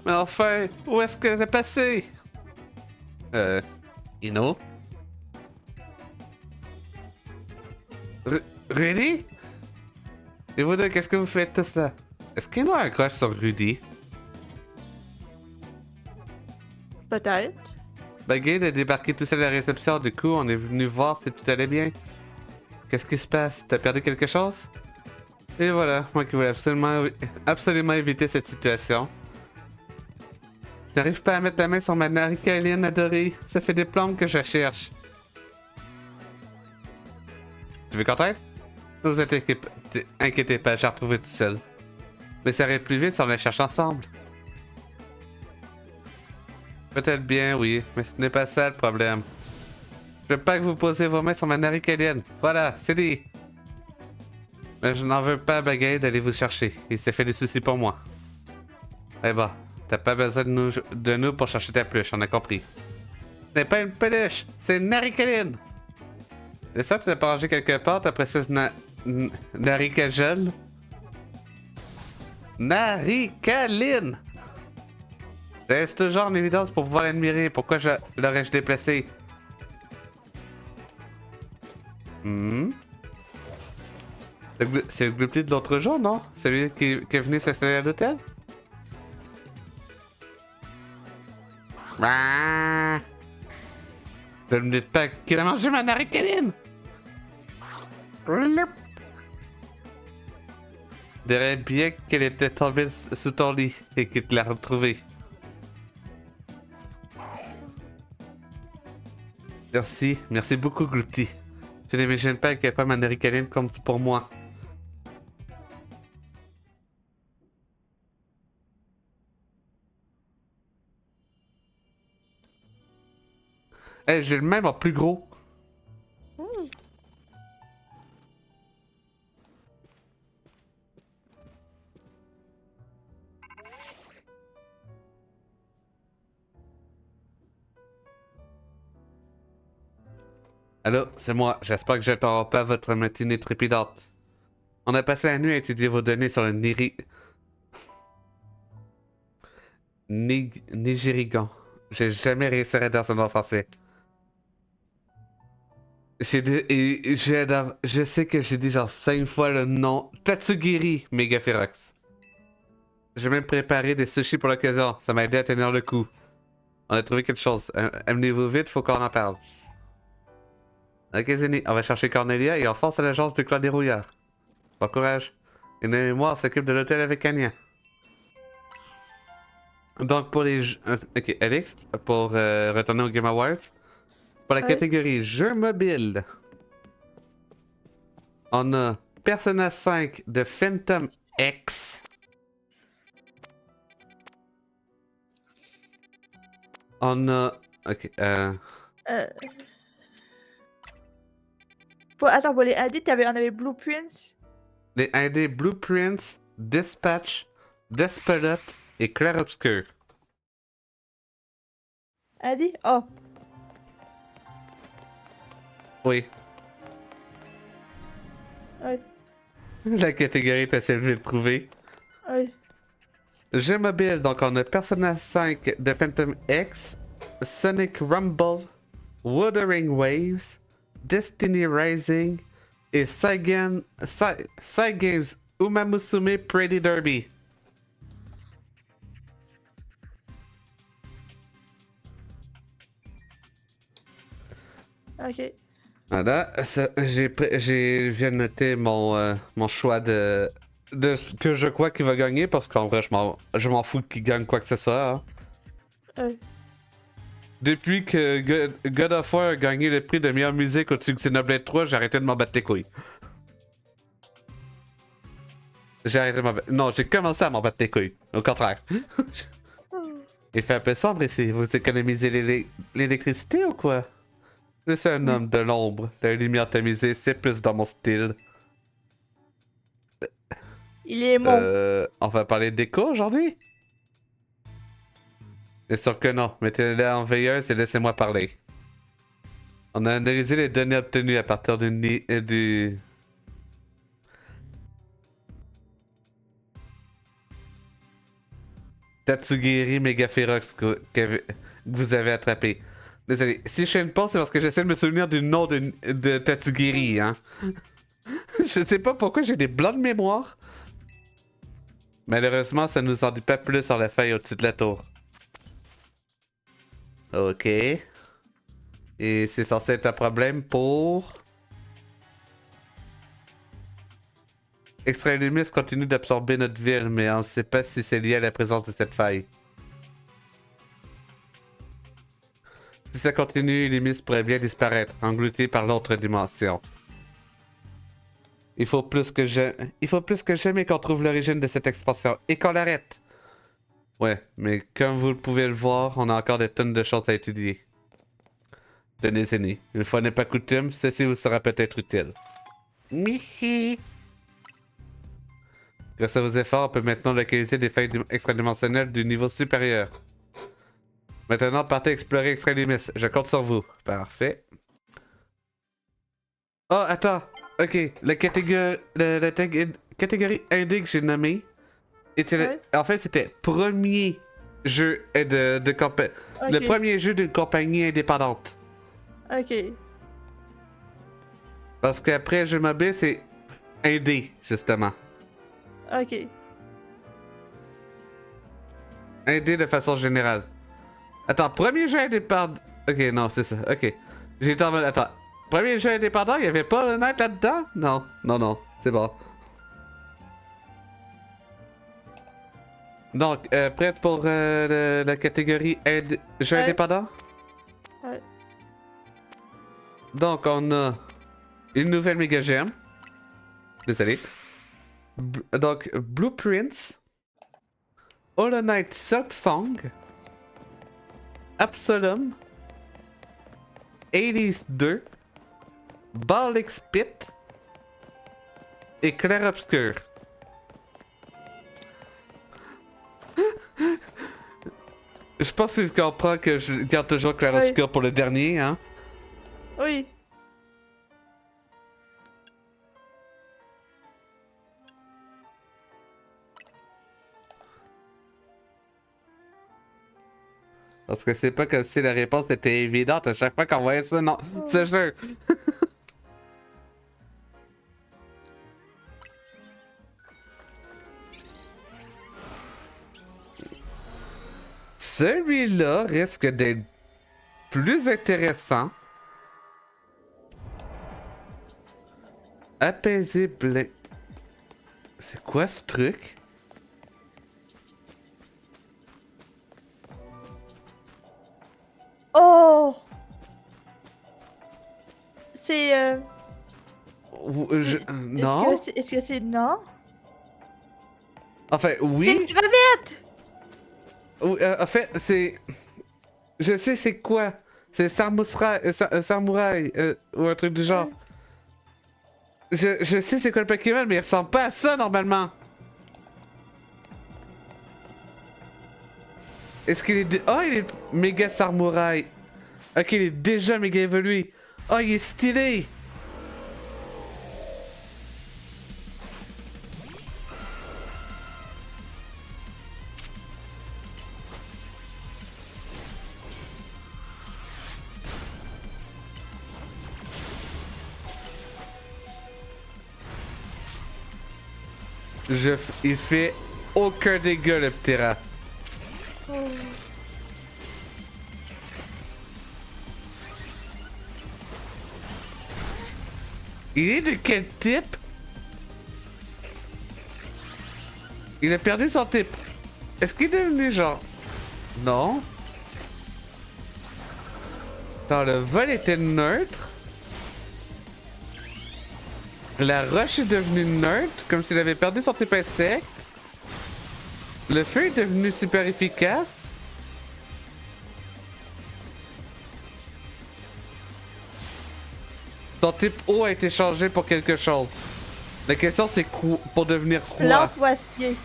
Mais enfin, où est-ce qu'elle est passée? Ino? Rudy? Et vous deux, qu'est-ce que vous faites tous là? Est-ce qu'il y a un crush sur Rudy? Peut-être. Bagay a débarqué tout seul à la réception, du coup, on est venu voir si tout allait bien. Qu'est-ce qui se passe? T'as perdu quelque chose? Et voilà, moi qui voulais absolument éviter cette situation. Je n'arrive pas à mettre la main sur ma naricalienne adorée. Ça fait des plombes que je cherche. Tu veux qu'on t'aide? Ne vous inquiétez pas, j'ai retrouvé tout seul. Mais ça irait plus vite si on la cherche ensemble. Peut-être bien, oui, mais ce n'est pas ça le problème. Je veux pas que vous posiez vos mains sur ma naricalienne. Voilà, c'est dit. Mais je n'en veux pas à Bagay d'aller vous chercher. Il s'est fait des soucis pour moi. Eh bah, t'as pas besoin de nous pour chercher ta peluche, on a compris. Ce n'est pas une peluche, c'est une naricalline. C'est ça que tu l'as pas rangé quelque part, ta précieuse naricagel? Naricaline! Reste toujours en évidence pour pouvoir l'admirer. Pourquoi l'aurais-je déplacé? Hmm? C'est le Gloopty de l'autre jour, non? Celui qui est venu s'installer à l'hôtel? Ah! Ne me dites pas qu'il a mangé ma naricaline! Je dirais bien qu'elle était tombée sous ton lit et qu'il te l'a retrouvée. Merci, merci beaucoup, Gloopty. Je n'imagine pas à quel point ma naricaline compte pour moi. Hey, j'ai le même en plus gros. Hmm. Allô, c'est moi. J'espère que je t'aurai pas votre matinée trépidante. On a passé la nuit à étudier vos données sur le Nigérigan. J'ai jamais réussi à dire ce nom en français. Je sais que j'ai dit genre 5 fois le nom Tatsugiri Megaferox. J'ai même préparé des sushis pour l'occasion. Ça m'a aidé à tenir le coup. On a trouvé quelque chose. Amenez-vous vite, faut qu'on en parle. Ok, Zeni, on va chercher Cornelia et on force à l'agence de Claude Rouillard. Bon courage. Et moi, on s'occupe de l'hôtel avec Anya. Donc, pour les jeux. Ok, Alex, pour retourner au Game Awards. Pour la Ouais. catégorie jeux mobiles, on a Persona 5 de Phantom X. On a. Ok, Euh... Attends, pour les AD, on avait Blueprints. les indés Blueprints, Dispatch, Despelot et Clair Obscur. AD? Oh. Oui, Ouais. la catégorie est assez vite trouvée. Ouais. jeux mobiles, donc on a Persona 5 de Phantom X, Sonic Rumble, Wuthering Waves, Destiny Rising et Cygames Umamusume Pretty Derby. Ok. Voilà, je viens de noter mon choix de ce que je crois qu'il va gagner parce qu'en vrai, je m'en fous qu'il gagne quoi que ce soit. Hein. Depuis que God of War a gagné le prix de meilleure musique au-dessus de Xenoblade 3, j'ai arrêté de m'en battre les couilles. J'ai arrêté de m'en battre. Non, j'ai commencé à m'en battre les couilles. Au contraire. Il fait un peu sombre ici. Vous économisez l'électricité ou quoi? Je suis un homme de l'ombre. La lumière tamisée, c'est plus dans mon style. Il est mon. On va parler d'écho aujourd'hui? Bien sûr que non. Mettez-le en veilleuse et laissez-moi parler. On a analysé les données obtenues à partir du Tatsugiri Megaphérox que vous avez attrapé. Désolé, si je fais une pause, c'est parce que j'essaie de me souvenir du nom de Tatsugiri, hein. Je sais pas pourquoi j'ai des blancs de mémoire. Malheureusement, ça nous en dit pas plus sur la feuille au-dessus de la tour. Ok. Et c'est censé être un problème pour... Extralumis continue d'absorber notre ville, mais on ne sait pas si c'est lié à la présence de cette faille. Si ça continue, Lumis pourrait bien disparaître, englouti par l'autre dimension. Il faut plus que jamais qu'on trouve l'origine de cette expansion et qu'on l'arrête. Ouais, mais comme vous pouvez le voir, on a encore des tonnes de choses à étudier. Tenez-y, une fois n'est pas coutume, ceci vous sera peut-être utile. Michi! Grâce à vos efforts, on peut maintenant localiser des failles extradimensionnelles du niveau supérieur. Maintenant, partez explorer Extralumis. Je compte sur vous. Parfait. Oh, attends. Ok, la catégorie indé que j'ai nommée était... En fait, c'était premier jeu de compagnie. Okay. Le premier jeu d'une compagnie indépendante. Ok. Parce qu'après, jeu mobile, c'est indé, justement. Ok. Indé de façon générale. Attends, premier jeu indépendant... Ok, non, c'est ça. Ok. J'étais en mode... Attends. Premier jeu indépendant, il n'y avait pas le Night là-dedans? Non, non, non. C'est bon. Donc, prête pour la catégorie jeu indépendant? Ouais. Donc, on a une nouvelle méga gemme. Désolé. Donc, Blueprints. Hollow Knight Silk Song. Absolum. Hades 2. Balix Pit. Et Clair Obscur. Je pense que tu comprends que je garde toujours Clair Obscur pour le dernier, hein? Oui. Parce que c'est pas comme si la réponse était évidente à chaque fois qu'on voyait ça, non, c'est sûr. Celui-là risque d'être plus intéressant. Apaisible. C'est quoi ce truc? Oh! C'est non? Est-ce que c'est non? Enfin, oui. C'est une crevette! En fait, c'est... Je sais c'est quoi. C'est Samouraï, ou un truc du genre. Je sais c'est quoi le Pokémon, mais il ressemble pas à ça normalement. Est-ce qu'il est... Oh, il est méga Samouraï. Ok, il est déjà méga évolué. Oh, il est stylé. Il fait aucun dégât le Ptera. Oh. Il est de quel type? Il a perdu son type. Est-ce qu'il est devenu genre... Non. Attends, le vol était neutre. La roche est devenue neutre, comme s'il avait perdu son type insecte. Le feu est devenu super efficace. Son type eau a été changé pour quelque chose. La question c'est pour devenir quoi? Plante ou acier?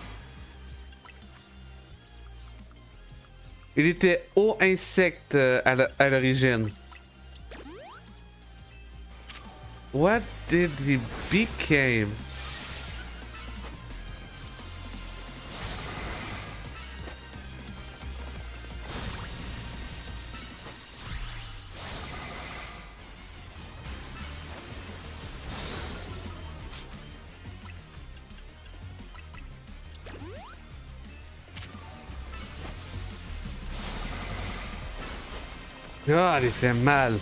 Il était eau insecte à l'origine. What did he became? Ah, il fait mal.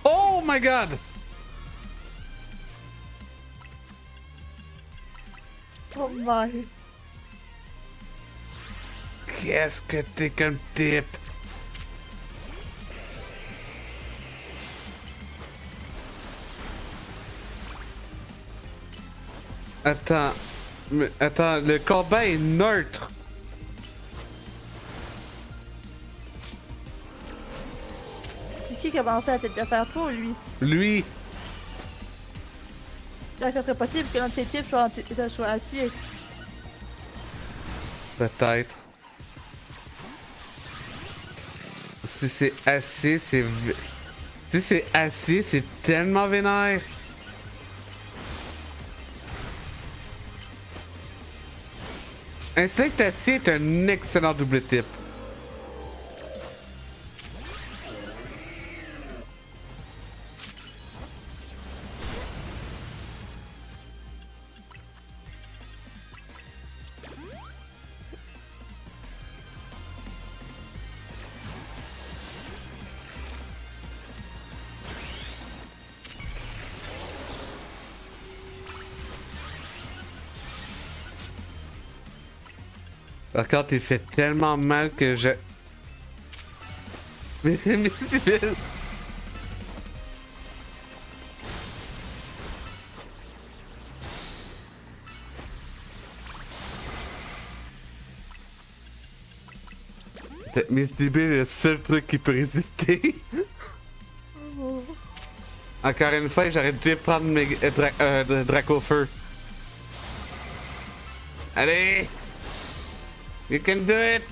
Oh my god! Oh my. Qu'est-ce que t'es comme type? Attends, mais attends, le combat est neutre. C'est qui a commencé à tête de faire toi, lui? Lui, Là, ça serait possible que l'un de ses types ça soit acier. peut-être. Si c'est assez, si c'est assez, c'est tellement vénère. Insecte acier est un excellent double type. Par contre, il fait tellement mal que je... Mais Miss DB est le seul truc qui peut résister. Oh. Encore une fois, j'aurais dû prendre mes Draco Feu. Allez! You can do it!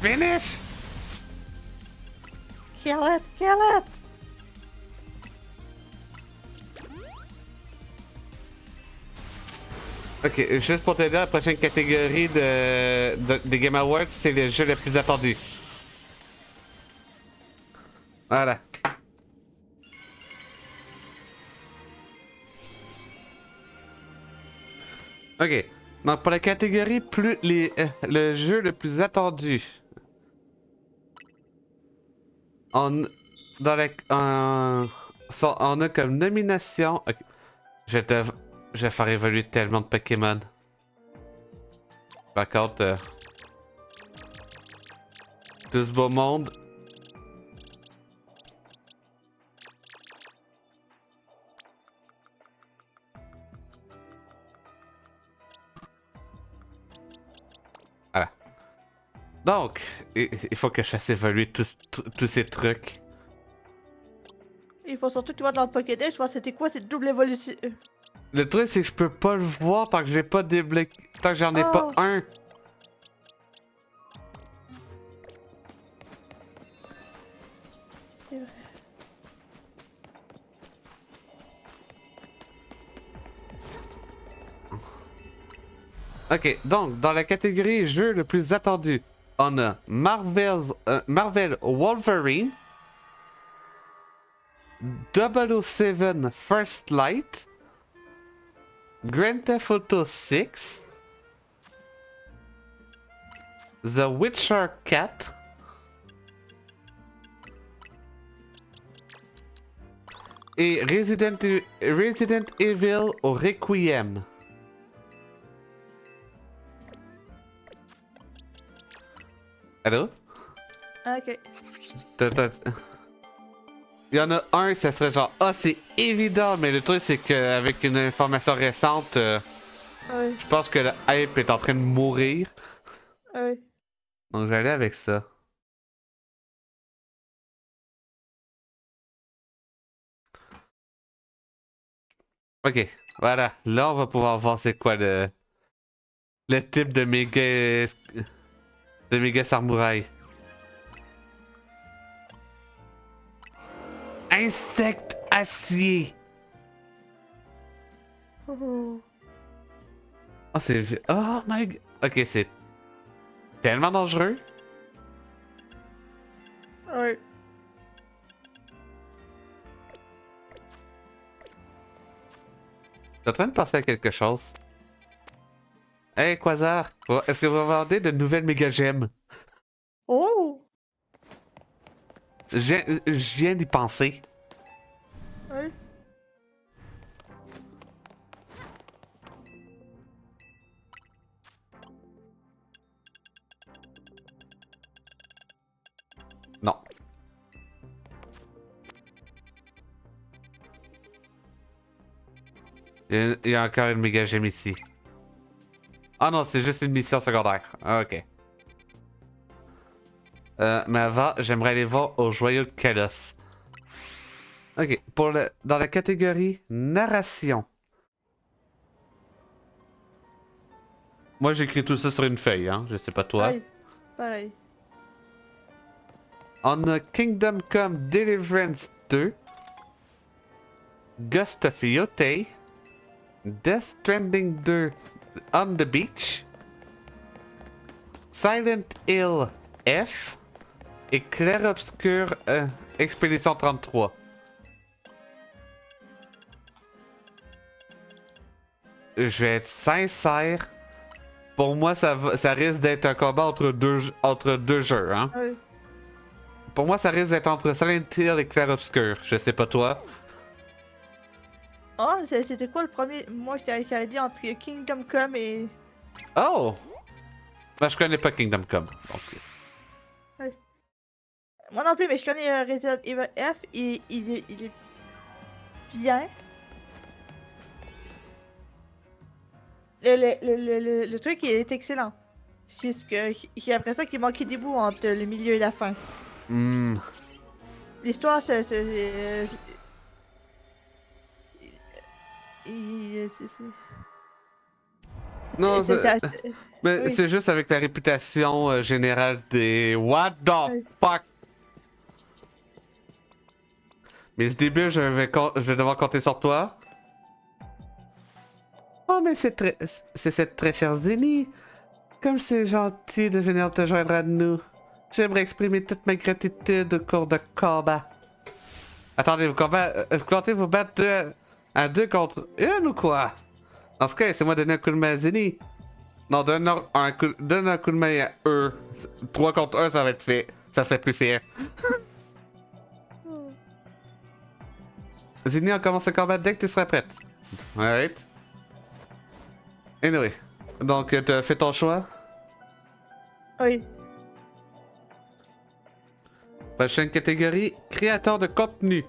Finish! Kill it! Kill it! Ok, juste pour te dire, la prochaine catégorie des Game Awards, c'est le jeu le plus attendu. Voilà. Ok. Donc pour la catégorie le jeu le plus attendu. On a comme nomination. Ok. Je vais faire évoluer tellement de Pokémon. Par contre, tout ce beau monde. Voilà. Donc, il faut que je fasse évoluer tous ces trucs. Il faut surtout que tu vois dans le Pokédex, voir c'était quoi cette double évolution. Le truc, c'est que je peux pas le voir tant que je l'ai pas débloqué. Tant que j'en ai pas un. Ok, donc, dans la catégorie jeu le plus attendu, on a Marvel Wolverine, 007 First Light, Grand Theft Auto 6, The Witcher 4, et Resident Evil au Requiem. Allô? Ok. Il y en a un, ça serait genre, ah, c'est évident, mais le truc, c'est qu'avec une information récente, Oui. je pense que le hype est en train de mourir. Oui. Donc, j'allais avec ça. Ok, voilà. Là, on va pouvoir voir c'est quoi le type de méga samouraï. Insecte acier. Oh. Oh, c'est... Oh my god. Ok, c'est tellement dangereux. Oui. Je suis en train de penser à quelque chose. Hey, Quasar, est-ce que vous vendez de nouvelles méga gemmes? Oh. Je viens d'y penser. Oui. Non. Il y a encore une méga gemme ici. Ah non, c'est juste une mission secondaire. Ah, ok. Mais avant, j'aimerais aller voir au joyau de Kalos. Ok, dans la catégorie narration. Moi, j'écris tout ça sur une feuille, hein. Je sais pas toi. Oui. Pareil. On a Kingdom Come Deliverance 2, Ghost of Yotei, Death Stranding 2 On the Beach, Silent Hill F et Clair Obscur Expédition 33. Je vais être sincère. Pour moi, ça risque d'être un combat entre deux jeux, hein. Oui. Pour moi, ça risque d'être entre Silent Hill et Clair Obscur. Je sais pas toi. Oh, c'était quoi le premier? Moi, j'avais dit entre Kingdom Come et. Oh! Ben, je connais pas Kingdom Come. Donc... Oui. Moi non plus, mais je connais Resident Evil F. Il est bien. Le truc, il est excellent. C'est juste que j'ai l'impression qu'il manquait des bouts entre le milieu et la fin. Hmm. L'histoire, c'est. Non, mais oui. c'est juste avec la réputation générale des What the Oui. fuck. Mais ce début, je vais devoir compter sur toi. Oh, mais c'est cette très chère Zélie. Comme c'est gentil de venir te joindre à nous. J'aimerais exprimer toute ma gratitude au cours de combat. Attendez, vous comptez vous battre à deux contre une ou quoi? Dans ce cas, laissez-moi donner un coup de main à Zélie. Non, donne un coup de main à eux. 3 contre 1, ça va être fait. Ça serait plus fait. Hmm. Zinni, on commence le combat dès que tu seras prête. Alright. Anyway. Donc, tu as fait ton choix. Oui. Prochaine catégorie, créateur de contenu.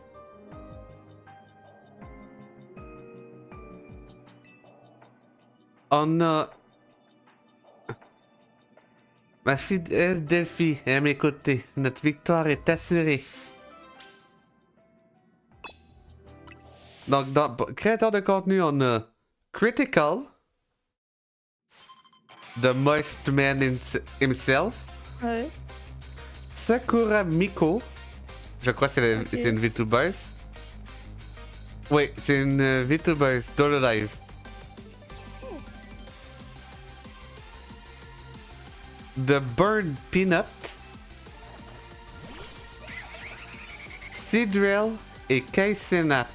On a... Ma fidèle Delphi est à mes côtés. Notre victoire est assurée. Donc, dans créateur de contenu, on a Critical, The Moist Man himself, Oui. Sakura Miko, je crois que c'est une VTuber. Oui, c'est une VTuber dans le live. de Burn Peanut, Seadrill et Kaisenat.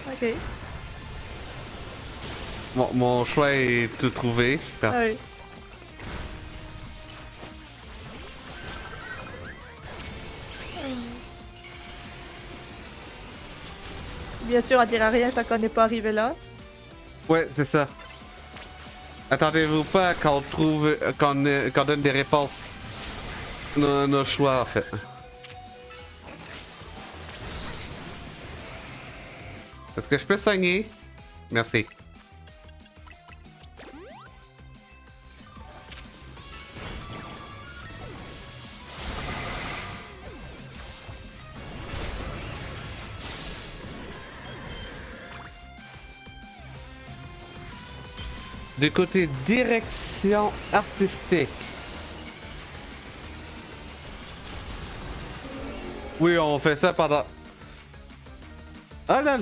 Ok. Mon choix est tout trouvé. Oui. Bien sûr, on dira rien tant qu'on n'est pas arrivé là. Ouais, c'est ça. Attendez-vous pas qu'on trouve, qu'on donne des réponses. Nos choix, en fait. Est-ce que je peux soigner? Merci. Du côté direction artistique. Oui, on fait ça pendant... Oh là!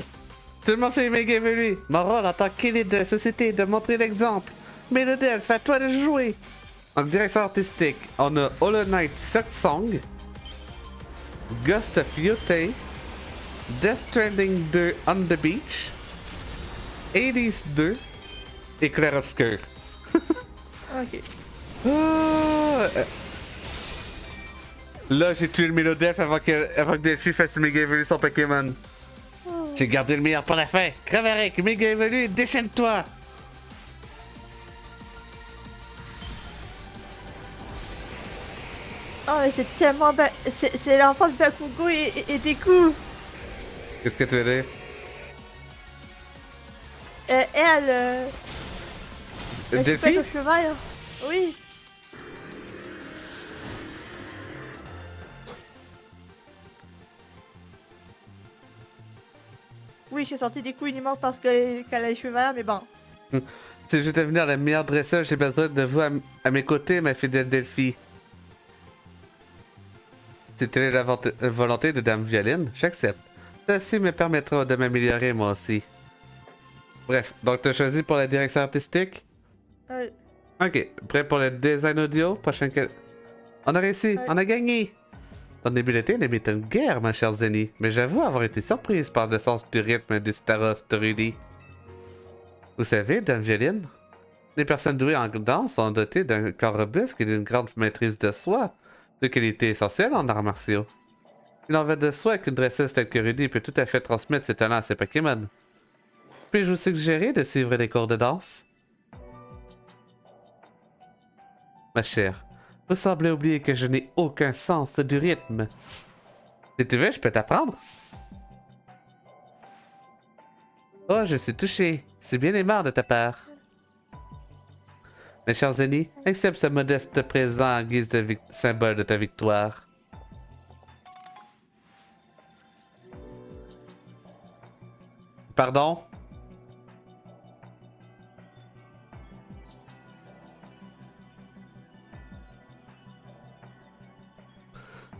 Tout le monde fait méga évoluer. Mon rôle en tant qu'élite de la société est de montrer l'exemple. Mélodelph, à toi de jouer! En direction artistique, on a Hollow Knight Song, Ghost of Yotei, Death Stranding 2 On the Beach, Hades 2 et Clair Obscur. Ok. Là, j'ai tué le Mélodelph avant que Delphi fasse méga évoluer son Pokémon. J'ai gardé le meilleur pour la fin. Creverick, méga évolué, déchaîne-toi! Oh, mais c'est tellement... C'est l'enfant de Bakugo et Deku. Qu'est-ce que tu veux dire? Elle... je sais pas Delphi? le cheval. Oui. Oui, j'ai sorti des coups uniquement parce qu'elle a les cheveux verts, mais bon. Si je veux devenir la meilleure dresseuse, j'ai besoin de vous à mes côtés, ma fidèle Delphi. Si telle est la volonté de Dame Violine, j'accepte. Ceci me permettra de m'améliorer moi aussi. Bref, donc t'as choisi pour la direction artistique? Ok, prêt pour le design audio? On a réussi, on a gagné! Ton habileté ne m'étonne guère, ma chère Zenny, mais j'avoue avoir été surprise par le sens du rythme du Staros de Rudy. Vous savez, Dame Violine, les personnes douées en danse sont dotées d'un corps robuste et d'une grande maîtrise de soi, de qualité essentielle en arts martiaux. Il en va de soi qu'une dresseuse telle que Rudy peut tout à fait transmettre ses talents à ses Pokémon. Puis-je vous suggérer de suivre des cours de danse? Ma chère, vous semblez oublier que je n'ai aucun sens du rythme. Si tu veux, je peux t'apprendre. Oh, je suis touché. C'est bien aimant de ta part. Mes chers amis, accepte ce modeste présent en guise de symbole de ta victoire. Pardon?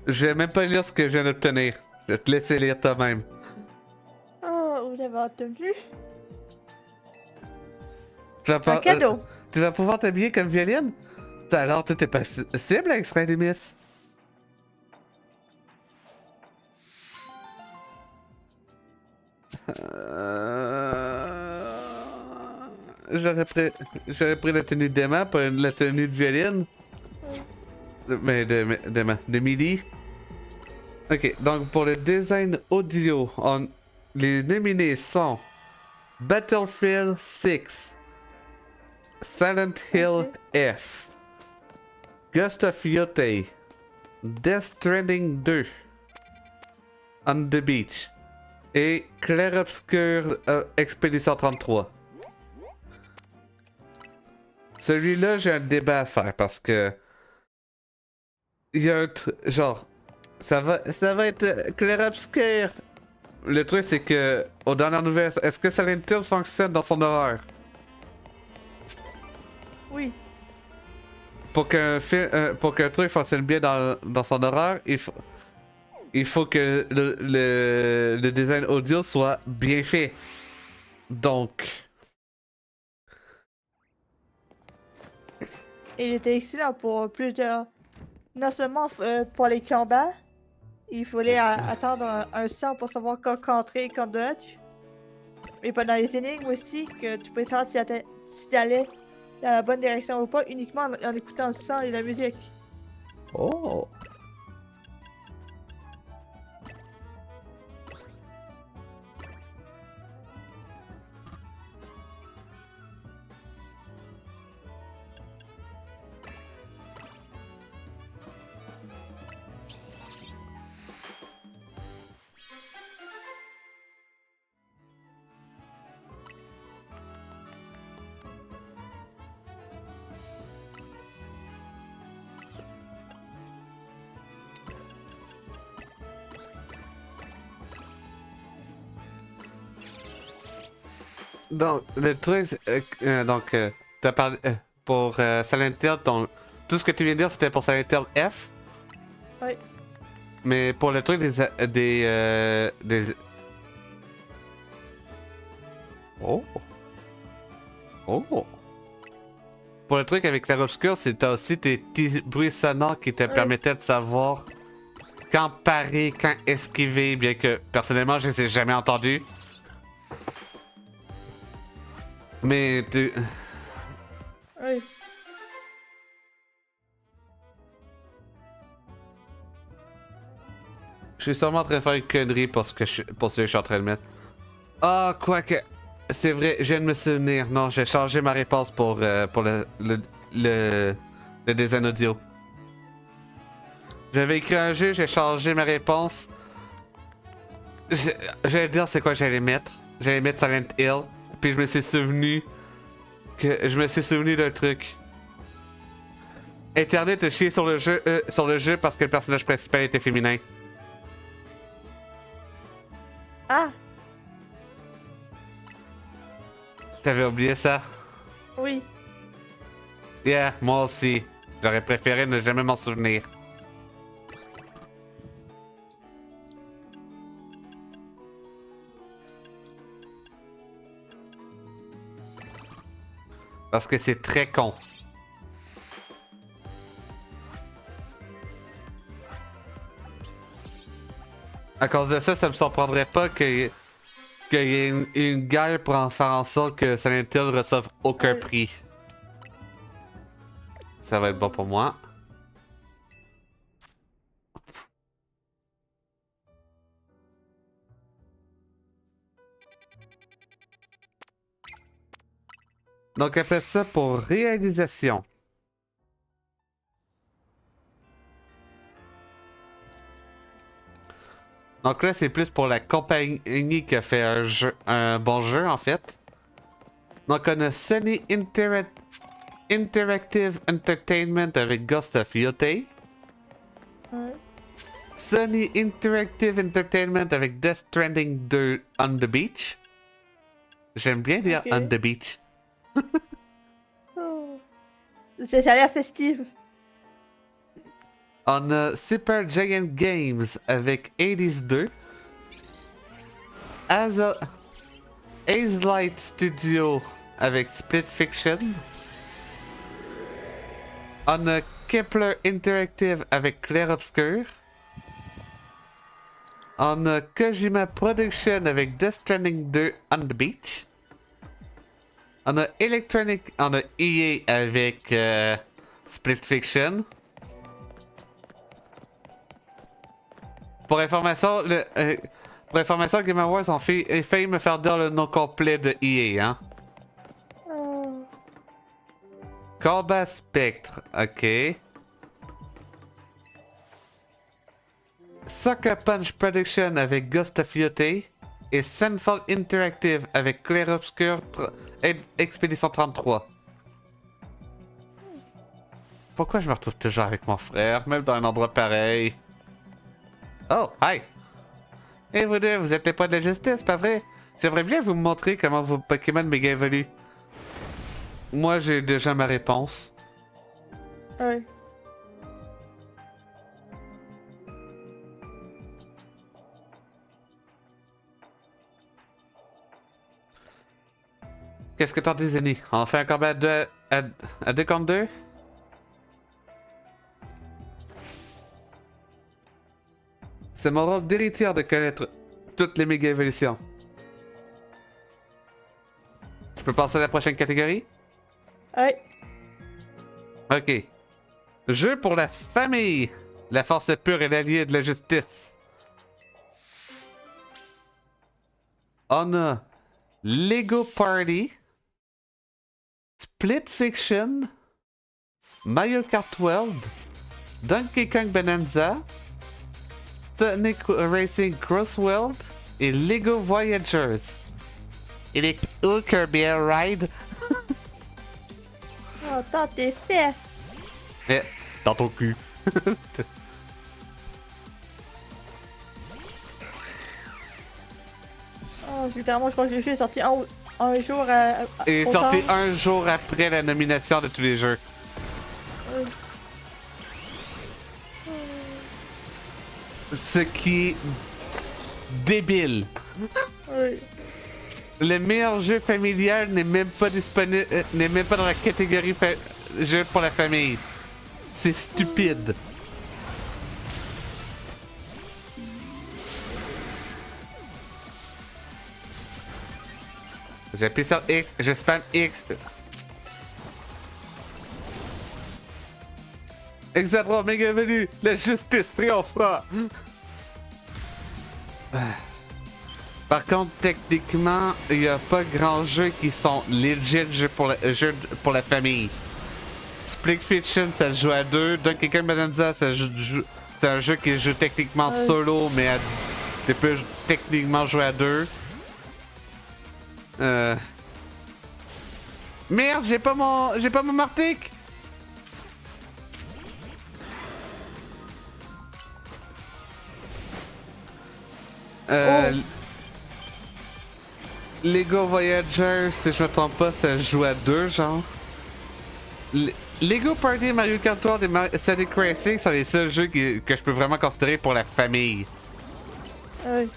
Je vais même pas lire ce que je viens d'obtenir. Je vais te laisser lire toi-même. Oh, vous avez entendu? Un cadeau. Tu vas pouvoir t'habiller comme Violine? Alors tout est possible avec Sredimis. J'aurais pris la tenue d'Emma, pas la tenue de Violine. Mais de Millie. Ok, donc pour le design audio, les nominés sont Battlefield 6, Silent Hill F, Ghost of Yotei, Death Stranding 2, On the Beach et Clair Obscur Expédition 33. Celui-là, j'ai un débat à faire parce que il y a un genre ça va être Clair Obscur. Le truc c'est que aux dernières nouvelles, est-ce que Silent Hill fonctionne dans son horreur? Oui. Pour qu'un truc fonctionne bien dans son horreur, il faut que le design audio soit bien fait. Donc, Il était excellent pour plusieurs. Non seulement pour les combats, il fallait attendre un sang pour savoir quand contrer et quand dodge. Mais pendant les énigmes aussi, que tu pouvais savoir si t'allais dans la bonne direction ou pas, uniquement en écoutant le sang et la musique. oh. Donc, le truc, t'as parlé pour Silent Hill, tout ce que tu viens de dire, c'était pour Silent Hill F. Oui. Mais pour le truc des... Oh. Oh. Pour le truc avec clair-obscur, c'est t'as aussi tes petits bruits sonores qui te permettaient de savoir quand parer, quand esquiver, bien que personnellement, je les ai jamais entendus. Mais Oui. je suis sûrement en train de faire une connerie pour ce que je suis en train de mettre. Ah, quoique. C'est vrai, je viens de me souvenir. Non, j'ai changé ma réponse pour le design audio. J'avais écrit un jeu, j'ai changé ma réponse. J'allais dire c'est quoi j'allais mettre. J'allais mettre Silent Hill. Puis je me suis souvenu d'un truc. Internet a chié sur le jeu parce que le personnage principal était féminin. Ah! T'avais oublié ça? Oui. Yeah, moi aussi. J'aurais préféré ne jamais m'en souvenir. Parce que c'est très con. À cause de ça, ça me surprendrait pas qu'il y ait une guerre pour en faire en sorte que Silent Hill reçoive aucun prix. Ça va être bon pour moi. Donc après ça, pour réalisation. Donc là, c'est plus pour la compagnie qui a fait un bon jeu, en fait. Donc on a Sony Interactive Entertainment avec Ghost of Yotei. Ouais. Sony Interactive Entertainment avec Death Stranding 2 On the Beach. J'aime bien dire Ok. On the Beach. Oh. Ça a l'air festif. On a Super Giant Games avec Hades 2. Ace Light Studio avec Split Fiction. On a Kepler Interactive avec Clair Obscur. On a Kojima Production avec Death Stranding 2 On the Beach. On a EA avec Split Fiction. Pour information, Game Awards ont failli me faire dire le nom complet de EA, hein. Oh. Combat Spectre, ok. Sucker Punch Production avec Ghost of Yotei. Et Sunfall Interactive avec Clair Obscur Expédition 33. Pourquoi je me retrouve toujours avec mon frère, même dans un endroit pareil? Oh, hi! Et vous deux, vous êtes les points de la justice, pas vrai? J'aimerais bien vous montrer comment vos Pokémon méga évoluent. Moi, j'ai déjà ma réponse. Ouais. Qu'est-ce que t'en dis, Zeni? On fait un combat à 2 contre 2? C'est mon rôle d'héritier de connaître toutes les méga évolutions. Je peux passer à la prochaine catégorie? Ouais. Ok. Jeu pour la famille. La force pure et l'allié de la justice. On a Lego Party, Split Fiction, Mario Kart World, Donkey Kong Bonanza, Sonic Racing Cross World et Lego Voyagers. Il est où Kirby Air Ride? Oh, dans tes fesses. Eh, dans ton cul. Oh, littéralement, je crois que le jeu est sorti un jour Il est au sorti temps. un jour après la nomination de tous les jeux. Ouais. Ce qui est débile. Ouais. Le meilleur jeu familial n'est même pas disponible, n'est même pas dans la catégorie jeu pour la famille. C'est stupide. J'appuie sur X, je spam X. Exadra méga venu, la justice triomphera. Par contre, techniquement, il n'y a pas grand jeux qui sont legit jeux pour la famille. Split Fiction, ça se joue à 2. Donkey Kong Bonanza, c'est un jeu qui se joue techniquement solo, mais tu peux techniquement jouer à 2. Merde, j'ai pas mon martique. Lego Voyager, si je me trompe pas, ça se joue à 2, genre. Lego Party, Mario Kart World et Sonic Racing sont les seuls jeux que je peux vraiment considérer pour la famille. Ouais.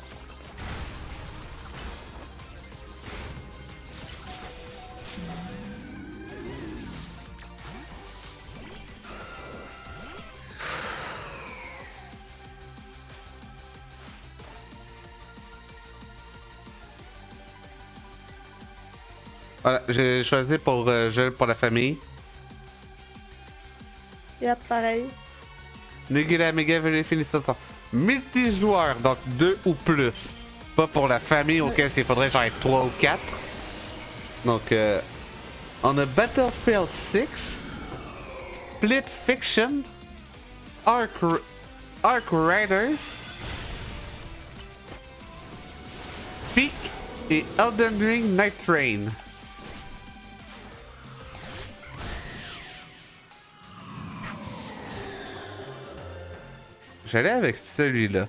Voilà, j'ai choisi pour jeu pour la famille. Yep, pareil. Nugula Mega Finissant. Multijoueur, donc 2 ou plus. Pas pour la famille auquel il faudrait genre être 3 ou 4. Donc, on a Battlefield 6, Split Fiction, Ark Riders, Peak et Elden Ring Night Train. J'allais avec celui-là.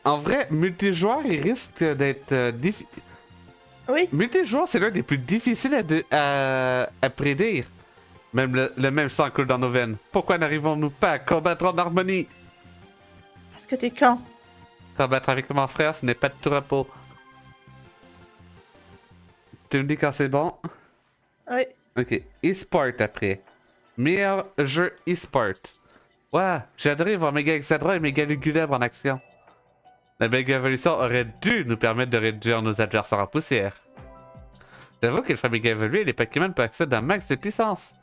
En vrai, multijoueur, il risque d'être difficile. Oui. Multijoueur, c'est l'un des plus difficiles à prédire. Même le même sang coule dans nos veines. Pourquoi n'arrivons-nous pas à combattre en harmonie? Parce que t'es con. Combattre avec mon frère, ce n'est pas de tout repos. Tu me dis quand c'est bon? Oui. Ok. E-sport après. Meilleur jeu e-sport. Ouah, j'ai adoré voir Mega Exadra et Mega Lugulebre en action. La Mega Evolution aurait dû nous permettre de réduire nos adversaires en poussière. J'avoue qu'il faut Mega évoluer et les Pokémon peuvent accéder à un max de puissance.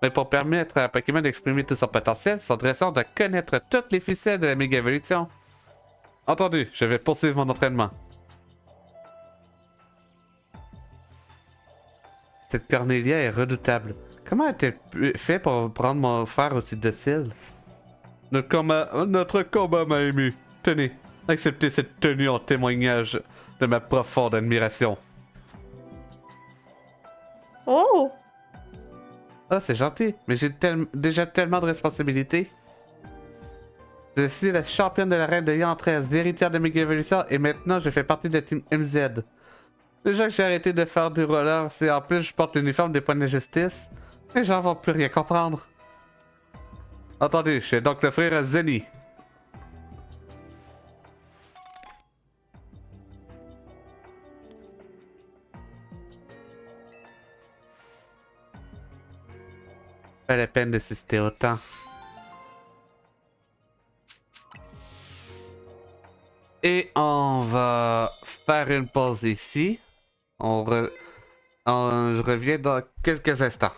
Mais pour permettre à un Pokémon d'exprimer tout son potentiel, son dresseur doit connaître toutes les ficelles de la Mega Evolution. Entendu, je vais poursuivre mon entraînement. Cette Cornelia est redoutable. Comment a-t-elle fait pour rendre mon frère aussi docile? Notre combat m'a ému. Tenez, acceptez cette tenue en témoignage de ma profonde admiration. Oh! Ah, c'est gentil, mais j'ai déjà tellement de responsabilités. Je suis la championne de la reine de Yan 13, l'héritière de Mega Evolution, et maintenant je fais partie de la team MZ. Déjà que j'ai arrêté de faire du roller, c'est en plus je porte l'uniforme des points de justice. Les gens vont plus rien comprendre. Entendu, je vais donc l'offrir à Zeni. pas la peine d'assister autant. Et on va faire une pause ici. Je reviens dans quelques instants.